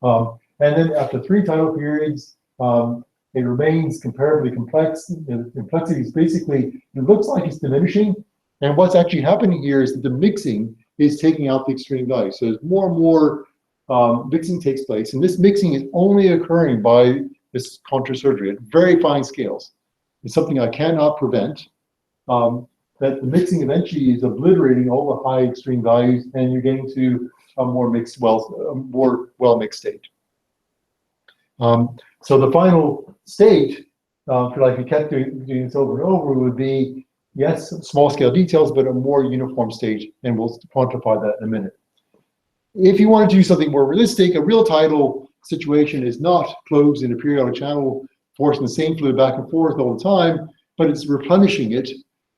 Speaker 2: And then after 3 tidal periods, it remains comparably complex. The complexity is basically, it looks like it's diminishing. And what's actually happening here is that the mixing is taking out the extreme value. So as more and more mixing takes place, and this mixing is only occurring by this contour surgery at very fine scales. It's something I cannot prevent. That the mixing eventually is obliterating all the high extreme values, and you're getting to a more mixed, more well-mixed state. So the final state, if you kept doing this over and over, would be, yes, small scale details, but a more uniform state, and we'll quantify that in a minute. If you want to do something more realistic, a real tidal situation is not closed in a periodic channel, forcing the same fluid back and forth all the time, but it's replenishing it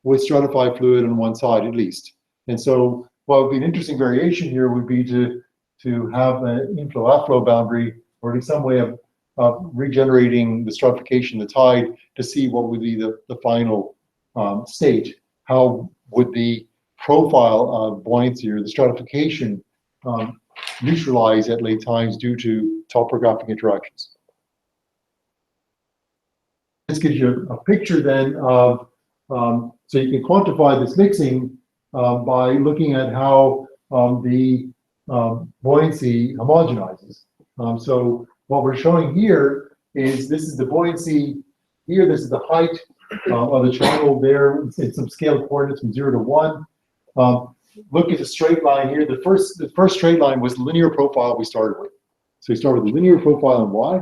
Speaker 2: with stratified fluid on one side at least. And so what would be an interesting variation here would be to have an inflow-outflow boundary, or at least some way of regenerating the stratification, the tide, to see what would be the final state. How would the profile of buoyancy or the stratification neutralize at late times due to topographic interactions? This gives you a picture then of, so you can quantify this mixing by looking at how the buoyancy homogenizes. So what we're showing here is this is the buoyancy here, this is the height of the channel there. It's some scale coordinates from 0 to 1. Look at the straight line here. The first straight line was the linear profile we started with. So we started with the linear profile in Y.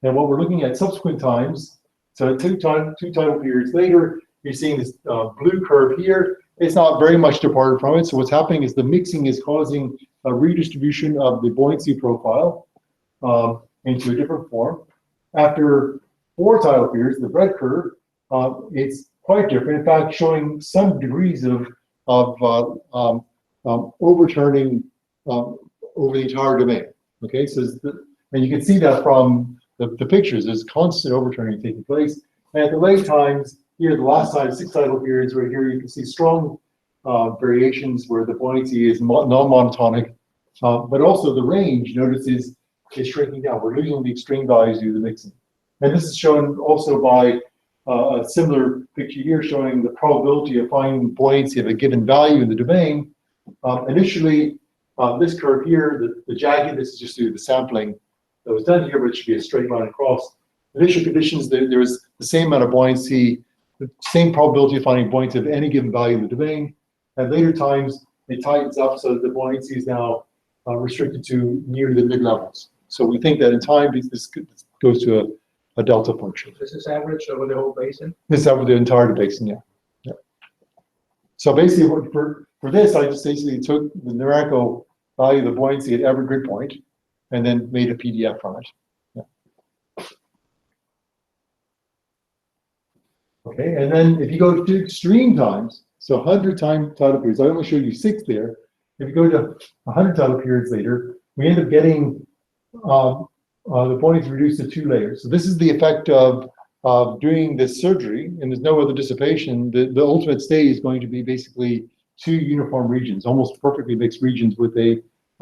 Speaker 2: And what we're looking at subsequent times, so two tidal periods later, you're seeing this blue curve here. It's not very much departed from it. So what's happening is the mixing is causing a redistribution of the buoyancy profile into a different form. After 4 tidal periods, the red curve, it's quite different. In fact, showing some degrees of overturning over the entire domain. Okay, so and you can see that from the pictures. There's constant overturning taking place. And at the late times, here, the last time, 6 tidal periods, right here, you can see strong variations where the buoyancy is non-monotonic, but also the range, notice, is shrinking down. We're losing the extreme values due to the mixing. And this is shown also by a similar picture here showing the probability of finding buoyancy of a given value in the domain. Initially, this curve here, the jagged, this is just due to the sampling that was done here, but it should be a straight line across. Initial conditions, there was the same amount of buoyancy, the same probability of finding buoyancy of any given value in the domain. At later times, it tightens up so that the buoyancy is now restricted to near the mid-levels. So we think that in time, this goes to a delta function.
Speaker 4: This is average over the whole basin?
Speaker 2: This is over the entire basin, yeah. So basically, for this, I just basically took the numerical value of the buoyancy at every grid point and then made a PDF from it. Yeah. Okay, and then if you go to extreme times, So 100 time tidal periods. I only showed you 6 there. If you go to 100 tidal periods later, we end up getting the buoyancy reduced to 2 layers. So this is the effect of doing this surgery, and there's no other dissipation. The ultimate state is going to be basically 2 uniform regions, almost perfectly mixed regions with a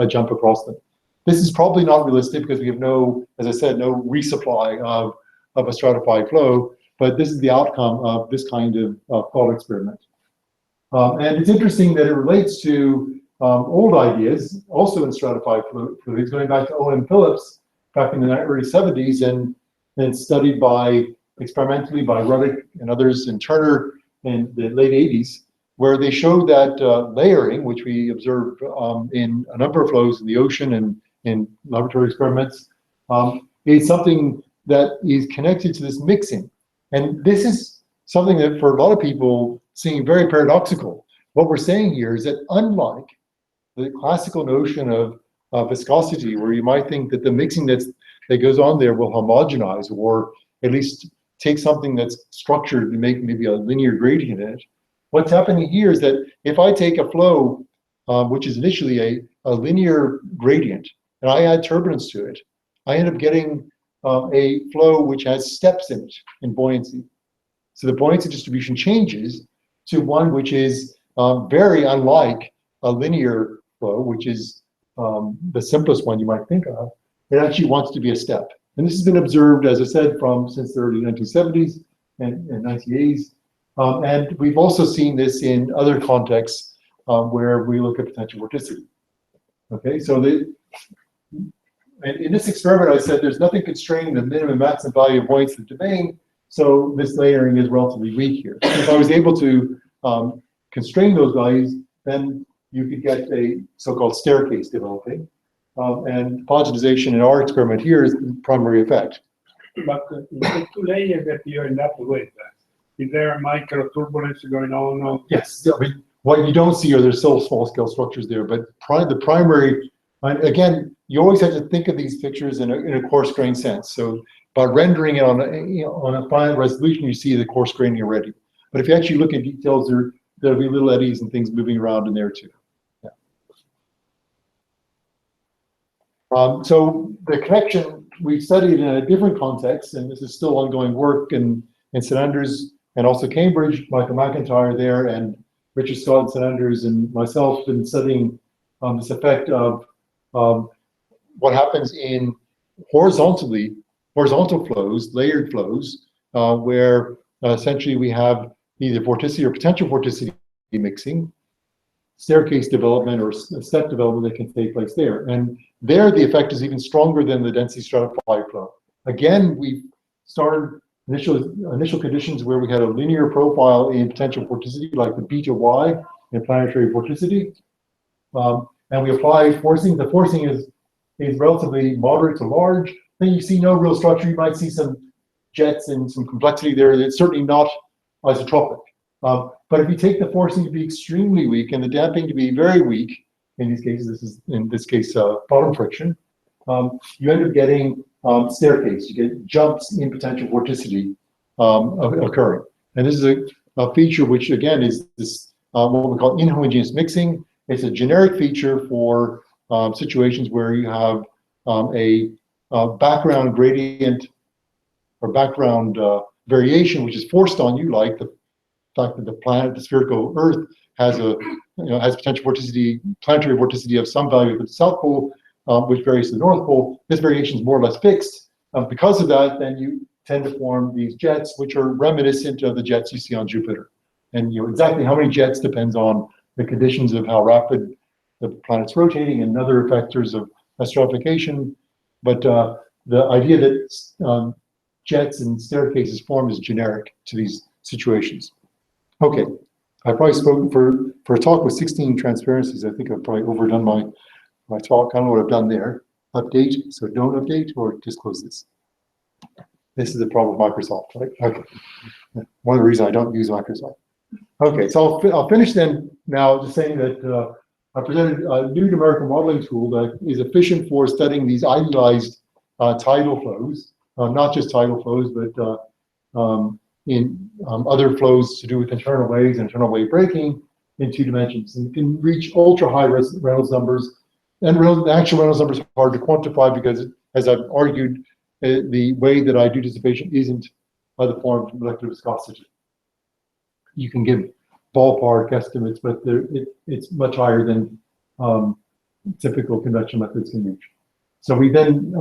Speaker 2: jump across them. This is probably not realistic because we have no, as I said, no resupply of a stratified flow, but this is the outcome of this kind of thought experiment. And it's interesting that it relates to old ideas, also in stratified fluids, going back to O.M. Phillips back in the early 70s, and studied experimentally by Ruddick and others in Turner in the late 80s, where they showed that layering, which we observe in a number of flows in the ocean and in laboratory experiments, is something that is connected to this mixing. And this is something that for a lot of people seems very paradoxical. What we're saying here is that unlike the classical notion of viscosity, where you might think that the mixing that goes on there will homogenize, or at least take something that's structured to make maybe a linear gradient in it. What's happening here is that if I take a flow, which is initially a linear gradient, and I add turbulence to it, I end up getting a flow which has steps in it in buoyancy. So the buoyancy distribution changes to one which is very unlike a linear flow, which is the simplest one you might think of. It actually wants to be a step. And this has been observed, as I said, since the early 1970s and 1980s. And we've also seen this in other contexts where we look at potential vorticity. Okay, so in this experiment, I said there's nothing constraining the minimum maximum value of buoyancy of the domain, so this layering is relatively weak here. If I was able to constrain those values, then you could get a so-called staircase developing. And homogenization in our experiment here is the primary effect.
Speaker 5: But the 2 layers that you end up with, is there a micro turbulence going on?
Speaker 2: Yes, I mean, what you don't see are there's still small scale structures there, but the primary, and again, you always have to think of these pictures in a coarse grain sense. So by rendering it on a finite resolution, you see the coarse graining already. But if you actually look at details, there'll be little eddies and things moving around in there too. Yeah. So the connection we studied in a different context, and this is still ongoing work in St Andrews and also Cambridge. Michael McIntyre there and Richard Scott in St Andrews and myself have been studying this effect of what happens in horizontal flows, layered flows, where essentially we have either vorticity or potential vorticity mixing, staircase development or step development that can take place there. And there the effect is even stronger than the density stratified flow. Again, we started initial conditions where we had a linear profile in potential vorticity, like the beta y in planetary vorticity. And we apply forcing. The forcing is relatively moderate to large. Then you see no real structure. You might see some jets and some complexity there. It's certainly not isotropic. But if you take the forcing to be extremely weak and the damping to be very weak, in these cases, in this case bottom friction, you end up getting staircase. You get jumps in potential vorticity occurring. And this is a feature which, again, is this what we call inhomogeneous mixing. It's a generic feature for situations where you have a background gradient or background variation, which is forced on you, like the fact that the planet, the spherical Earth, has has potential vorticity, planetary vorticity of some value at the South Pole, which varies to the North Pole. This variation is more or less fixed. Because of that, then you tend to form these jets, which are reminiscent of the jets you see on Jupiter. And exactly how many jets depends on the conditions of how rapid the planet's rotating and other factors of stratification. But the idea that jets and staircases form is generic to these situations. Okay, I probably spoke for a talk with 16 transparencies. I think I've probably overdone my talk. I don't know what I've done there. Update, so don't update or disclose this. This is the problem with Microsoft, right? Okay. One of the reasons I don't use Microsoft. Okay, so I'll finish then now just saying that I presented a new numerical modeling tool that is efficient for studying these idealized tidal flows, not just tidal flows, but in other flows to do with internal waves and internal wave breaking in 2 dimensions. And you can reach ultra high Reynolds numbers. And the actual Reynolds numbers are hard to quantify because, as I've argued, the way that I do dissipation isn't by the form of molecular viscosity. You can give ballpark estimates, but it's much higher than typical conventional methods can reach. So we then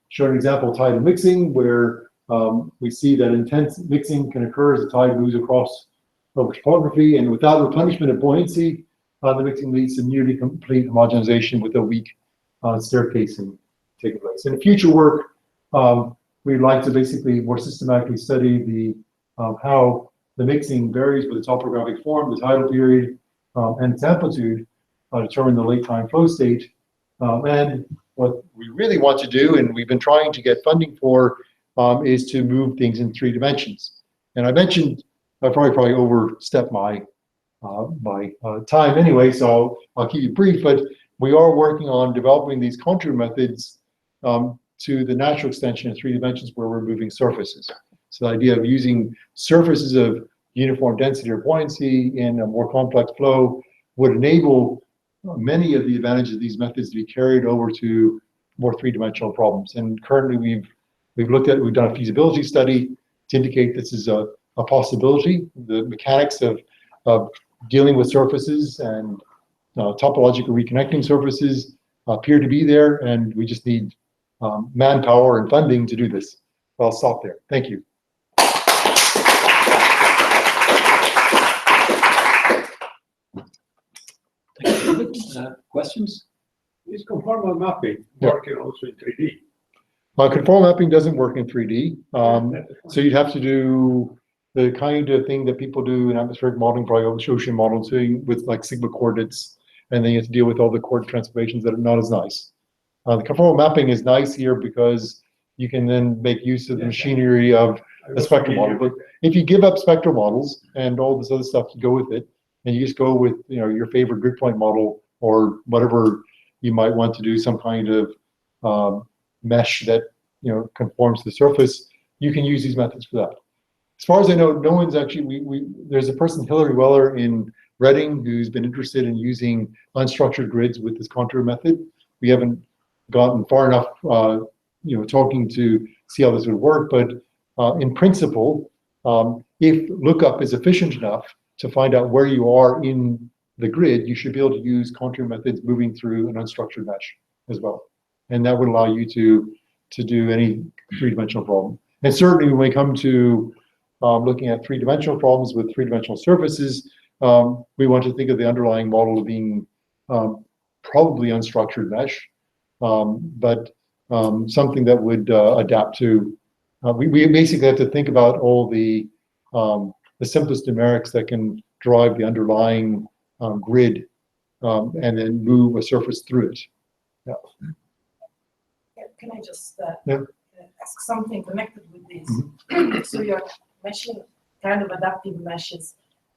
Speaker 2: showed an example of tidal mixing where we see that intense mixing can occur as the tide moves across over topography, and without replenishment of buoyancy, the mixing leads to nearly complete homogenization with a weak staircasing taking place. In future work, we'd like to basically more systematically study the how the mixing varies with its topographic form, the tidal period, and its amplitude, determine the late time flow state. And what we really want to do, and we've been trying to get funding for, is to move things in 3 dimensions. And I mentioned I probably overstepped my time anyway, so I'll keep it brief. But we are working on developing these contour methods to the natural extension in 3 dimensions where we're moving surfaces. So the idea of using surfaces of uniform density or buoyancy in a more complex flow would enable many of the advantages of these methods to be carried over to more 3-dimensional problems. And currently we've done a feasibility study to indicate this is a possibility. The mechanics of dealing with surfaces and topological reconnecting surfaces appear to be there, and we just need manpower and funding to do this. I'll stop there. Thank you.
Speaker 1: Thank you, David. Questions?
Speaker 5: Is conformal mapping working also in 3D?
Speaker 2: Conformal mapping doesn't work in 3D. So you'd have to do the kind of thing that people do in atmospheric modeling, probably ocean modeling, with like sigma coordinates, and then you have to deal with all the coordinate transformations that are not as nice. The conformal mapping is nice here because you can then make use of the machinery of the spectral model. But if you give up spectral models and all this other stuff to go with it, and you just go with your favorite grid point model or whatever you might want to do, some kind of mesh that conforms to the surface, you can use these methods for that. As far as I know, no one's actually, there's a person, Hilary Weller in Reading, who's been interested in using unstructured grids with this contour method. We haven't gotten far enough, talking to see how this would work, but in principle, if lookup is efficient enough to find out where you are in the grid, you should be able to use contour methods moving through an unstructured mesh as well. And that would allow you to do any 3-dimensional problem. And certainly when we come to looking at 3-dimensional problems with 3-dimensional surfaces, we want to think of the underlying model of being probably unstructured mesh, but something that would adapt to, we basically have to think about all the simplest numerics that can drive the underlying grid and then move a surface through it. Yeah.
Speaker 3: Can I just
Speaker 2: Yeah.
Speaker 3: ask something connected with this?
Speaker 2: Mm-hmm.
Speaker 3: So you're meshing kind of adaptive meshes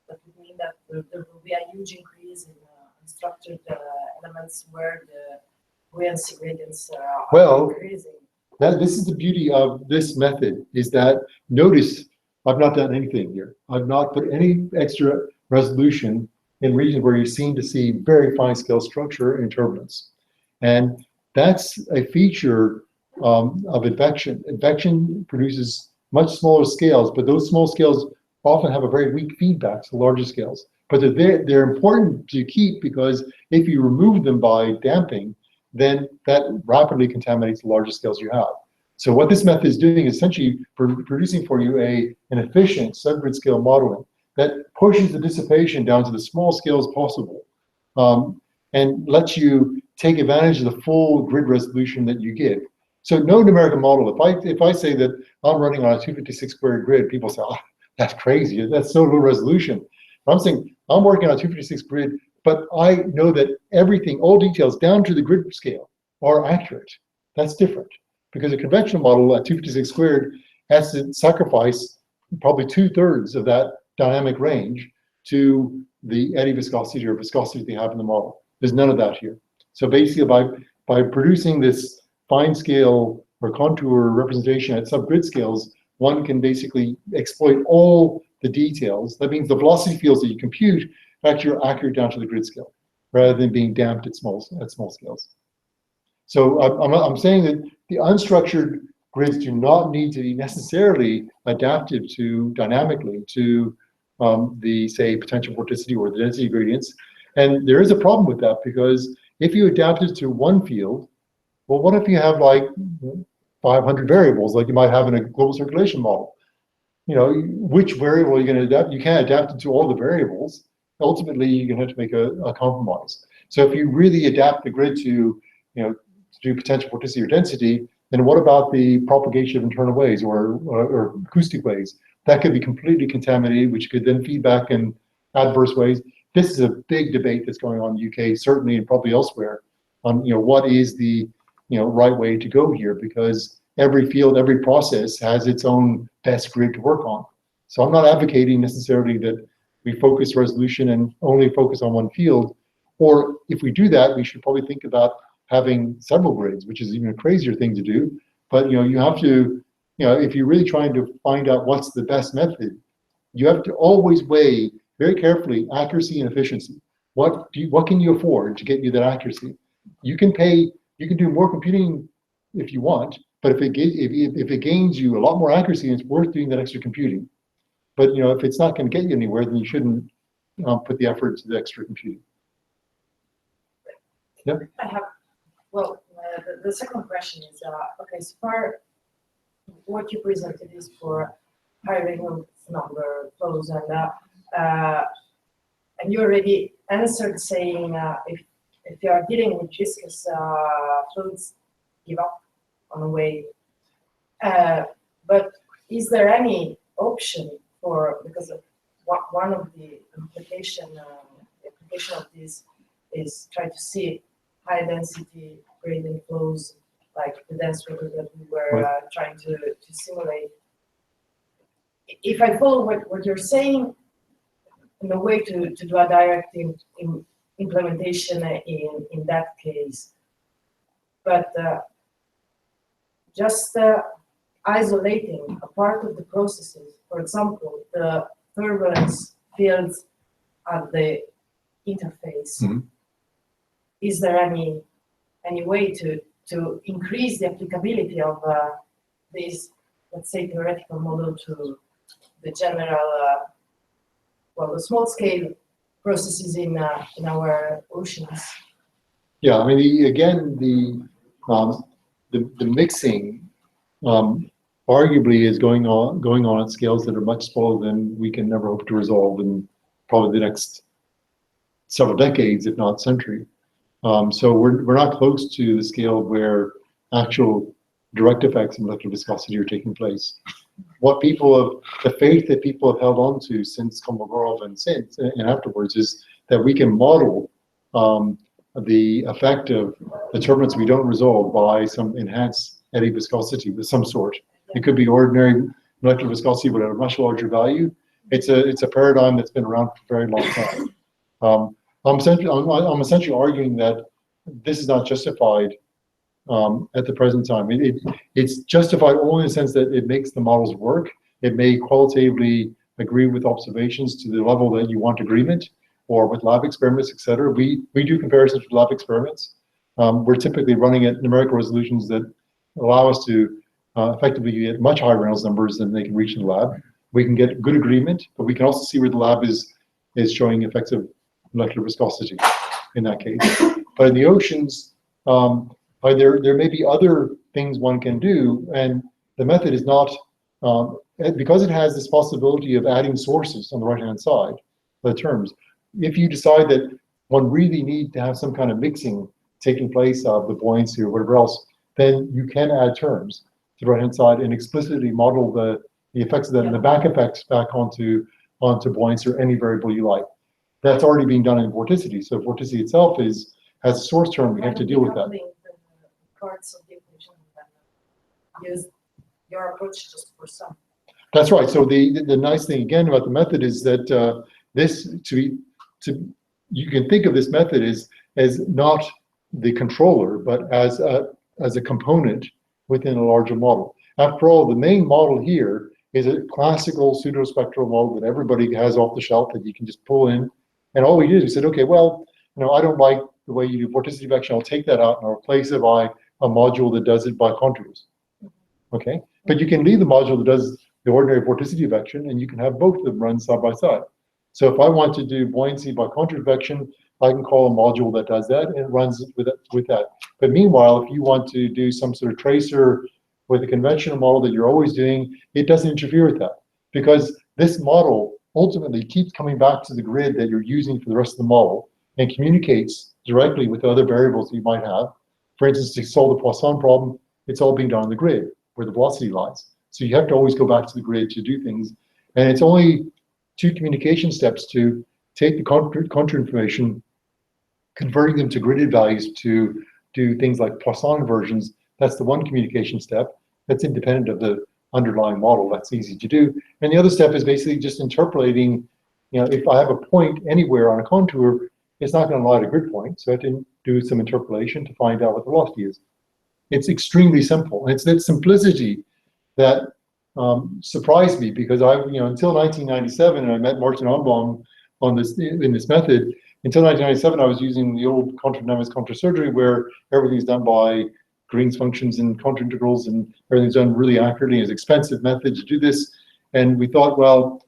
Speaker 3: that would mean that there will be a huge increase in unstructured elements where the buoyancy gradients are increasing.
Speaker 2: This is the beauty of this method, is that, notice I've not done anything here. I've not put any extra resolution in regions where you seem to see very fine scale structure in turbulence. And that's a feature of advection. Advection produces much smaller scales, but those small scales often have a very weak feedback to larger scales. But they're important to keep, because if you remove them by damping, then that rapidly contaminates the larger scales you have. So what this method is doing is essentially producing for you an efficient subgrid scale modeling that pushes the dissipation down to the small scales possible, and lets you take advantage of the full grid resolution that you give. So no numerical model. If I say that I'm running on a 256 squared grid, people say, "Oh, that's crazy. That's so low resolution." But I'm saying I'm working on a 256 grid, but I know that everything, all details down to the grid scale, are accurate. That's different, because a conventional model at 256 squared has to sacrifice probably 2/3 of that dynamic range to the eddy viscosity or viscosity they have in the model. There's none of that here. So basically, by producing this fine scale or contour representation at subgrid scales, one can basically exploit all the details. That means the velocity fields that you compute actually are accurate down to the grid scale, rather than being damped at small scales. So I'm saying that the unstructured grids do not need to be necessarily adapted to dynamically to the, say, potential vorticity or the density gradients. And there is a problem with that, because if you adapt it to one field, well, what if you have like 500 variables, like you might have in a global circulation model? You know, which variable are you going to adapt? You can't adapt it to all the variables. Ultimately, you're going to have to make a compromise. So if you really adapt the grid to, you know, to do potential vorticity or density, then what about the propagation of internal waves or acoustic waves? That could be completely contaminated, which could then feed back in adverse ways. This is a big debate that's going on in the UK, certainly, and probably elsewhere, on, you know, what is the, you know, right way to go here, because every field, every process has its own best grid to work on. So I'm not advocating necessarily that we focus resolution and only focus on one field, or if we do that, we should probably think about having several grids, which is even a crazier thing to do. But, you know, you have to, you know, if you're really trying to find out what's the best method, you have to always weigh very carefully accuracy and efficiency. What can you afford to get you that accuracy? You can do more computing if you want, but if it gains you a lot more accuracy, it's worth doing that extra computing. But, you know, if it's not going to get you anywhere, then you shouldn't put the effort into the extra computing. Yeah.
Speaker 3: I have, well, the second question is, okay, so far what you presented is for high Reynolds number flows, and you already answered saying if you are dealing with viscous fluids, give up on the way. But is there any option for, because of one of the application of this is try to see high density gradient flows, like the dense water that we were trying to simulate. If I follow what you're saying, in a way to do a direct implementation in that case, but just isolating a part of the processes, for example, the turbulence fields at the interface.
Speaker 2: Mm-hmm.
Speaker 3: Is there any way to increase the applicability of this, let's say, theoretical model to the general, well, the small scale processes in our oceans?
Speaker 2: Yeah, I mean, again, the mixing arguably is going on at scales that are much smaller than we can never hope to resolve in probably the next several decades, if not century. So we're not close to the scale where actual direct effects of molecular viscosity are taking place. What the faith that people have held on to since Kolmogorov and afterwards is that we can model the effect of the turbulence we don't resolve by some enhanced eddy viscosity of some sort. It could be ordinary molecular viscosity, but at a much larger value. It's a paradigm that's been around for a very long time. I'm essentially arguing that this is not justified at the present time. It's justified only in the sense that it makes the models work. It may qualitatively agree with observations to the level that you want agreement, or with lab experiments, etc. We do comparisons with lab experiments. We're typically running at numerical resolutions that allow us to effectively get much higher Reynolds numbers than they can reach in the lab. We can get good agreement, but we can also see where the lab is showing effects of molecular viscosity in that case. But in the oceans, there may be other things one can do, and the method is not, because it has this possibility of adding sources on the right-hand side of the terms. If you decide that one really need to have some kind of mixing taking place of the buoyancy or whatever else, then you can add terms to the right-hand side and explicitly model the effects of that and the back effects back onto buoyancy or any variable you like. That's already being done in vorticity. So vorticity itself has a source term. We have to deal with that.
Speaker 3: Parts of the equation and use your approach just for some.
Speaker 2: That's right. So the nice thing again about the method is that you can think of this method as not the controller, but as a component within a larger model. After all, the main model here is a classical pseudospectral model that everybody has off the shelf that you can just pull in. And all we did is we said, okay, well, I don't like the way you do vorticity vection. I'll take that out and I'll replace it by a module that does it by contours. Okay, but you can leave the module that does the ordinary vorticity vection, and you can have both of them run side by side. So if I want to do buoyancy by contour vection, I can call a module that does that, and it runs with that. But meanwhile, if you want to do some sort of tracer with a conventional model that you're always doing, it doesn't interfere with that, because this model ultimately keeps coming back to the grid that you're using for the rest of the model and communicates directly with the other variables that you might have. For instance, to solve the Poisson problem, it's all being done on the grid where the velocity lies. So you have to always go back to the grid to do things. And it's only 2 communication steps to take the contour information, converting them to gridded values to do things like Poisson inversions. That's the one communication step that's independent of the underlying model. That's easy to do. And the other step is basically just interpolating. If I have a point anywhere on a contour, it's not going to lie at a grid point. So I have to do some interpolation to find out what the velocity is. It's extremely simple. It's that simplicity that surprised me, because until 1997, and I met Martin Ombaum in this method. Until 1997, I was using the old contour dynamics contour surgery, where everything's done by Green's functions and contour integrals, and everything's done really accurately. It's an expensive method to do this, and we thought, well,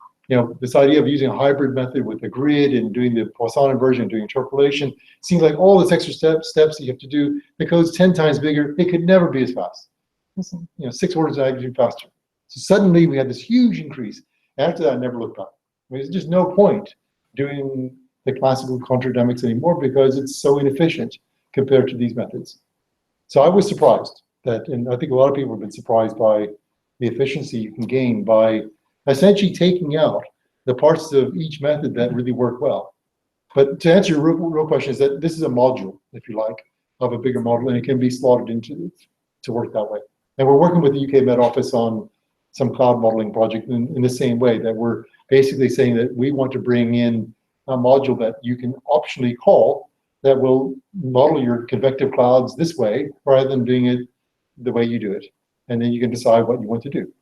Speaker 2: this idea of using a hybrid method with a grid and doing the Poisson inversion and doing interpolation seems like all this extra steps that you have to do. The code's 10 times bigger. It could never be as fast. 6 orders of magnitude faster. So suddenly we had this huge increase. After that, I never looked back. There's just no point doing the classical contour dynamics anymore, because it's so inefficient compared to these methods. So I was surprised that, and I think a lot of people have been surprised by the efficiency you can gain by essentially taking out the parts of each method that really work well. But to answer your real question, is that this is a module, if you like, of a bigger model, and it can be slotted into to work that way. And we're working with the UK Met Office on some cloud modeling project in the same way, that we're basically saying that we want to bring in a module that you can optionally call that will model your convective clouds this way, rather than doing it the way you do it. And then you can decide what you want to do.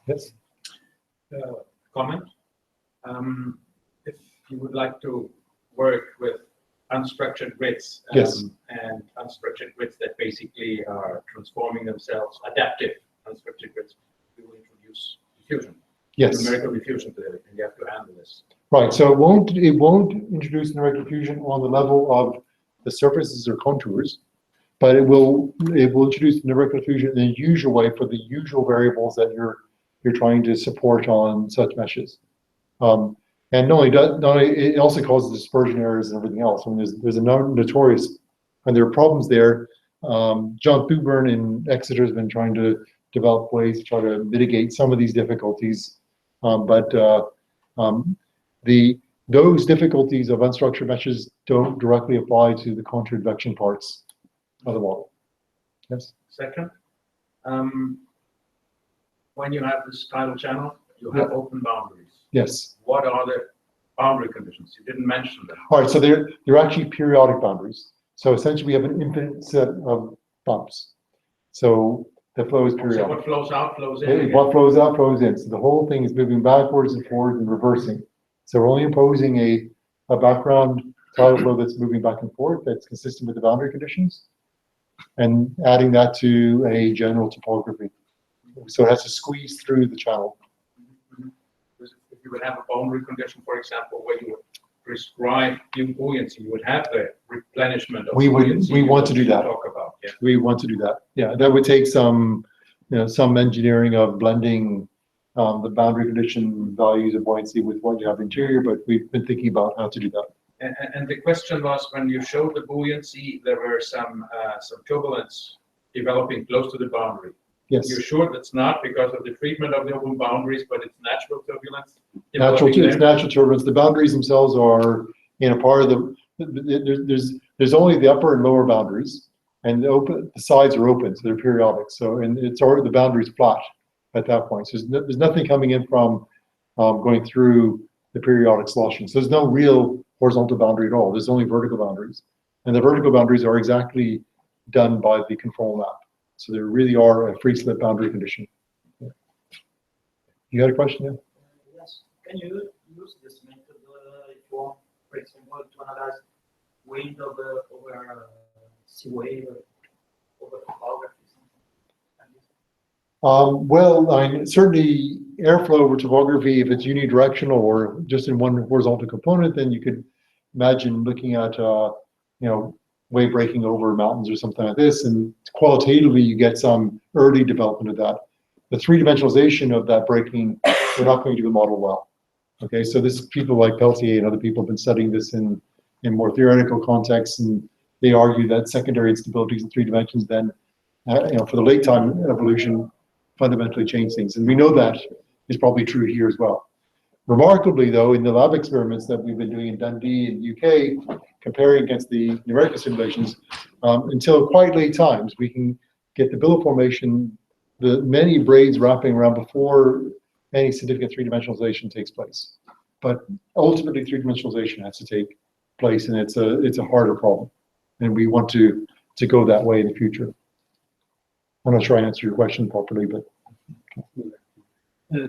Speaker 2: Yes?
Speaker 4: Comment. If you would like to work with unstructured grids,
Speaker 2: yes,
Speaker 4: and unstructured grids that basically are transforming themselves, adaptive unstructured grids, we will introduce diffusion.
Speaker 2: Yes.
Speaker 4: Numerical diffusion to it, and you have to handle this.
Speaker 2: Right. So it won't introduce numerical diffusion on the level of the surfaces or contours, but it will introduce numerical diffusion in the usual way for the usual variables that you're trying to support on such meshes. And not only it also causes dispersion errors and everything else. I mean, there's a notorious, and there are problems there. John Thuburn in Exeter has been trying to develop ways to try to mitigate some of these difficulties, but those difficulties of unstructured meshes don't directly apply to the contour advection parts of the model. Yes.
Speaker 4: Second, when you have this tidal channel, you have open boundaries.
Speaker 2: Yes.
Speaker 4: What are the boundary conditions? You didn't mention them.
Speaker 2: All right, so they're actually periodic boundaries. So essentially we have an infinite set of bumps. So the flow is periodic.
Speaker 4: So what flows out flows in.
Speaker 2: What flows out flows in. So the whole thing is moving backwards and forwards and reversing. So we're only imposing a background tidal flow that's moving back and forth, that's consistent with the boundary conditions, and adding that to a general topography. So it has to squeeze through the channel.
Speaker 4: If you would have a boundary condition, for example, where you would prescribe buoyancy, you would have the replenishment of buoyancy.
Speaker 2: We want to do that.
Speaker 4: Talk about, yeah.
Speaker 2: We want to do that. Yeah, that would take some engineering of blending the boundary condition values of buoyancy with what you have interior, but we've been thinking about how to do that.
Speaker 4: And the question was, when you showed the buoyancy, there were some turbulence developing close to the boundary.
Speaker 2: Yes.
Speaker 4: You're sure that's not because of the treatment of the open boundaries, but it's natural turbulence?
Speaker 2: It's natural turbulence. The boundaries themselves are in a part of there's only the upper and lower boundaries, and the sides are open, so they're periodic. So, and it's already, the boundary's flat at that point. So there's nothing coming in from going through the periodic sloshing. So there's no real horizontal boundary at all. There's only vertical boundaries, and the vertical boundaries are exactly done by the conformal map. So there really are a free slip boundary condition. Yeah. You had a question there?
Speaker 6: Yes. Can you use this method for example, to analyze wind over sea wave or over topography?
Speaker 2: Well, I mean, certainly airflow over topography, if it's unidirectional or just in one horizontal component, then you could imagine looking at, wave breaking over mountains or something like this, and qualitatively you get some early development of that. The three-dimensionalization of that breaking, we're not going to model well. Okay, so this people like Peltier and other people have been studying this in more theoretical contexts, and they argue that secondary instabilities in 3 dimensions then, for the late time evolution, fundamentally change things. And we know that is probably true here as well. Remarkably, though, in the lab experiments that we've been doing in Dundee and UK, comparing against the numerical simulations, until quite late times, we can get the billow formation, the many braids wrapping around before any significant 3-dimensionalization takes place. But ultimately, 3-dimensionalization has to take place, and it's a harder problem. And we want to go that way in the future. I'm not sure I answered your question properly, but.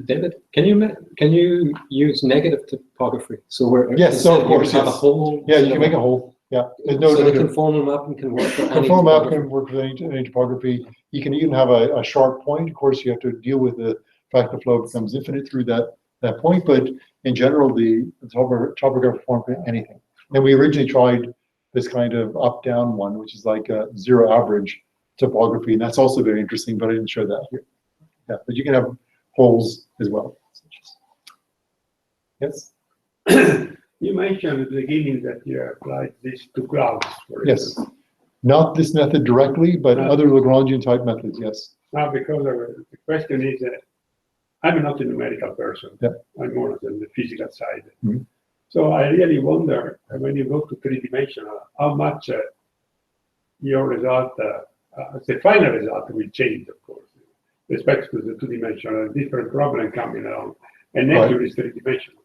Speaker 1: David, can you use negative topography? So where
Speaker 2: yes, so of course,
Speaker 1: have a hole.
Speaker 2: Yeah, you can make a hole. Yeah,
Speaker 1: so the conformal mapping can work for any
Speaker 2: conformal map
Speaker 1: topography.
Speaker 2: can work for any topography. You can even have a sharp point. Of course, you have to deal with the fact the flow becomes infinite through that point. But in general, the topographic form for anything. And we originally tried this kind of up-down one, which is like a zero average topography, and that's also very interesting. But I didn't show that here. Yeah, but you can have holes as well. Yes.
Speaker 5: You mentioned at the beginning that you applied this to clouds.
Speaker 2: Yes. Not this method directly, but other Lagrangian type methods, yes.
Speaker 5: Now, because the question is that I'm not a numerical person.
Speaker 2: Yeah.
Speaker 5: I'm more on the physical side.
Speaker 2: Mm-hmm.
Speaker 5: So I really wonder, when you go to 3-dimensional, how much your result, the final result will change, of course, with respect to the 2-dimensional, different problem coming along. And nature is 3-dimensional.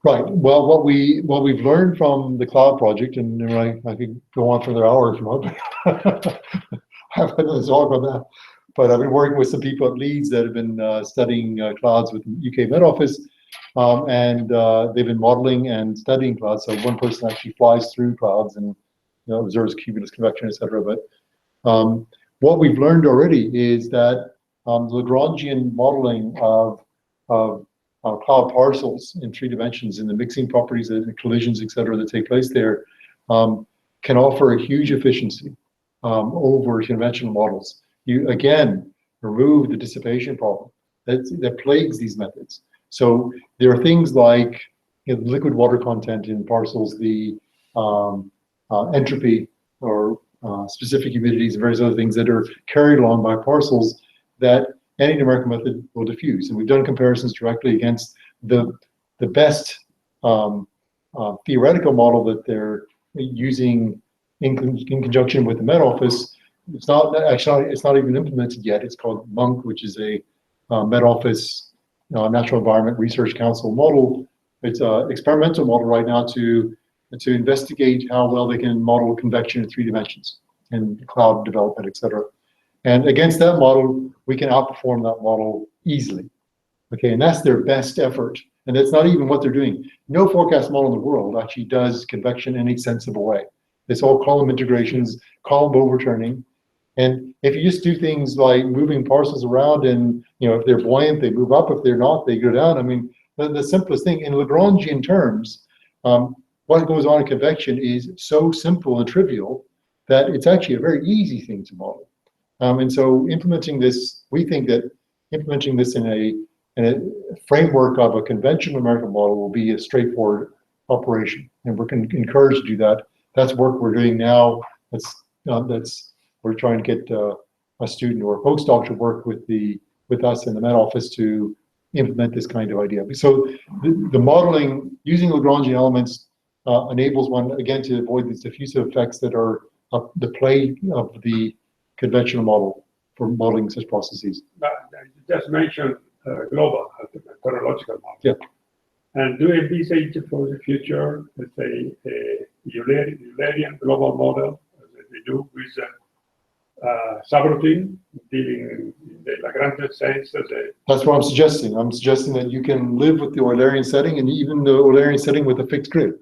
Speaker 2: Right. Well, what we've learned from the cloud project, and I could go on for another hour if you want. I haven't done this all about that, but I've been working with some people at Leeds that have been studying clouds with the UK Met Office, and they've been modeling and studying clouds. So one person actually flies through clouds and observes cumulus convection, etc. But what we've learned already is that the Lagrangian modeling of cloud parcels in 3 dimensions, and the mixing properties and the collisions, etc., that take place there, can offer a huge efficiency over conventional models. You again remove the dissipation problem that plagues these methods. So there are things like liquid water content in parcels, the entropy or specific humidities and various other things that are carried along by parcels that any numerical method will diffuse. And we've done comparisons directly against the best theoretical model that they're using in conjunction with the Met Office. It's not even implemented yet. It's called MONC, which is a Met Office Natural Environment Research Council model. It's an experimental model right now to investigate how well they can model convection in 3 dimensions and cloud development, etc. And against that model, we can outperform that model easily. Okay, and that's their best effort. And that's not even what they're doing. No forecast model in the world actually does convection in any sensible way. It's all column integrations, column overturning. And if you just do things like moving parcels around and, if they're buoyant, they move up. If they're not, they go down. I mean, the simplest thing in Lagrangian terms, what goes on in convection is so simple and trivial that it's actually a very easy thing to model. And so implementing this, we think that implementing this in a framework of a conventional numerical model will be a straightforward operation. And we're encouraged to do that. That's work we're doing now. We're trying to get a student or a postdoc to work with us in the Met Office to implement this kind of idea. So the modeling using Lagrangian elements enables one, again, to avoid these diffusive effects that are the plague of the conventional model for modeling such processes.
Speaker 5: But you just mentioned global meteorological model.
Speaker 2: Yeah.
Speaker 5: And do you envisage for the future, let's say, a Eulerian global model, as they do with subroutine, dealing in the Lagrangian sense as a
Speaker 2: That's what I'm suggesting. I'm suggesting that you can live with the Eulerian setting and even the Eulerian setting with a fixed grid.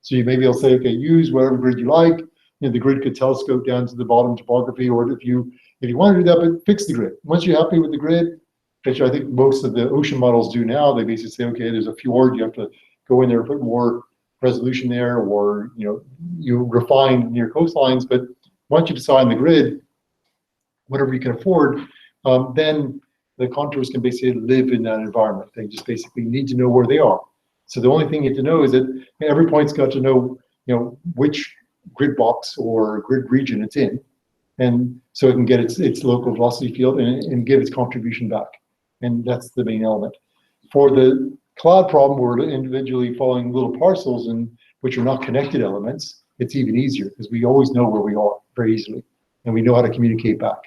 Speaker 2: So you maybe will say, okay, use whatever grid you like. You know, the grid could telescope down to the bottom topography, or if you want to do that, but fix the grid. Once you're happy with the grid, which I think most of the ocean models do now, they basically say, okay, there's a fjord, you have to go in there and put more resolution there, or you refine your coastlines. But once you decide on the grid, whatever you can afford, then the contours can basically live in that environment. They just basically need to know where they are. So the only thing you have to know is that every point's got to know, which grid box or grid region it's in, and so it can get its local velocity field and give its contribution back. And that's the main element. For the cloud problem, we're individually following little parcels, and which are not connected elements. It's even easier because we always know where we are very easily, and we know how to communicate back.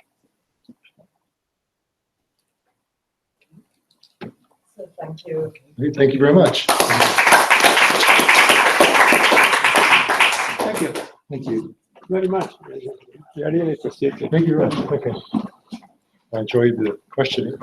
Speaker 3: So thank you.
Speaker 2: Okay, thank you very much.
Speaker 5: Thank you
Speaker 2: Thank you.
Speaker 5: very much. I really appreciate it.
Speaker 2: Thank you very much. Okay. I enjoyed the questioning.